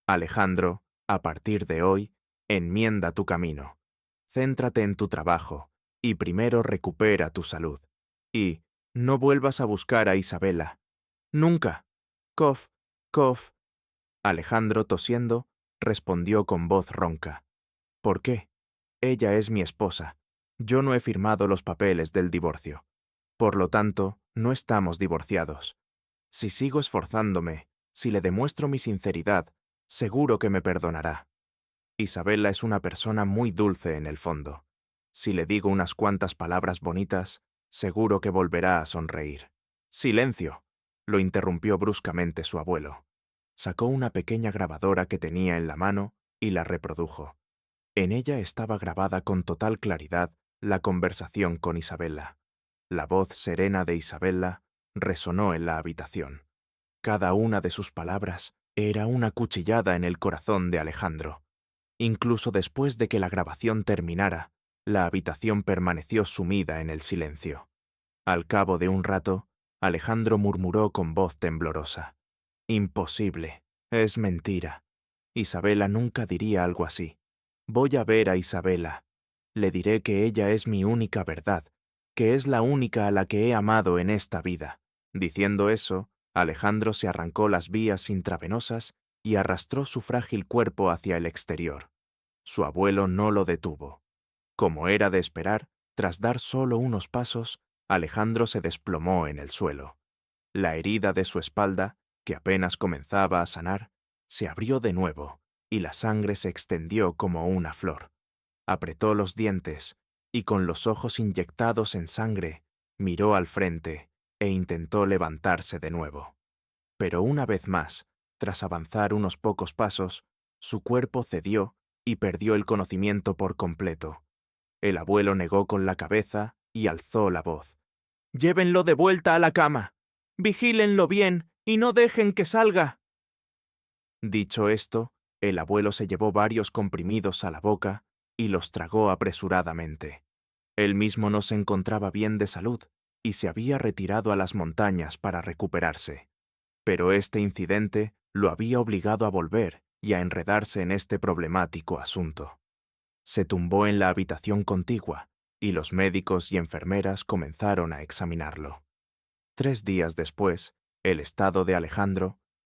Alejandro, a partir de hoy, enmienda tu camino. Céntrate en tu trabajo y primero recupera tu salud. Y no vuelvas a buscar a Isabela. Nunca. Cof, cof. Alejandro, tosiendo, respondió con voz ronca. ¿Por qué? Ella es mi esposa. Yo no he firmado los papeles del divorcio. Por lo tanto, no estamos divorciados. Si sigo esforzándome, si le demuestro mi sinceridad, seguro que me perdonará. Isabela es una persona muy dulce en el fondo. Si le digo unas cuantas palabras bonitas, seguro que volverá a sonreír. ¡Silencio!, lo interrumpió bruscamente su abuelo. Sacó una pequeña grabadora que tenía en la mano y la reprodujo. En ella estaba grabada con total claridad la conversación con Isabela. La voz serena de Isabela resonó en la habitación. Cada una de sus palabras era una cuchillada en el corazón de Alejandro. Incluso después de que la grabación terminara, la habitación permaneció sumida en el silencio. Al cabo de un rato, Alejandro murmuró con voz temblorosa. Imposible, es mentira. Isabela nunca diría algo así. Voy a ver a Isabela. Le diré que ella es mi única verdad, que es la única a la que he amado en esta vida. Diciendo eso, Alejandro se arrancó las vías intravenosas y arrastró su frágil cuerpo hacia el exterior. Su abuelo no lo detuvo. Como era de esperar, tras dar solo unos pasos, Alejandro se desplomó en el suelo. La herida de su espalda, que apenas comenzaba a sanar, se abrió de nuevo y la sangre se extendió como una flor. Apretó los dientes y con los ojos inyectados en sangre, miró al frente e intentó levantarse de nuevo. Pero una vez más, tras avanzar unos pocos pasos, su cuerpo cedió y perdió el conocimiento por completo. El abuelo negó con la cabeza y alzó la voz. «¡Llévenlo de vuelta a la cama! Vigílenlo bien y no dejen que salga. Dicho esto, el abuelo se llevó varios comprimidos a la boca y los tragó apresuradamente. Él mismo no se encontraba bien de salud y se había retirado a las montañas para recuperarse. Pero este incidente lo había obligado a volver y a enredarse en este problemático asunto. Se tumbó en la habitación contigua y los médicos y enfermeras comenzaron a examinarlo. 3 días después, el estado de Alejandro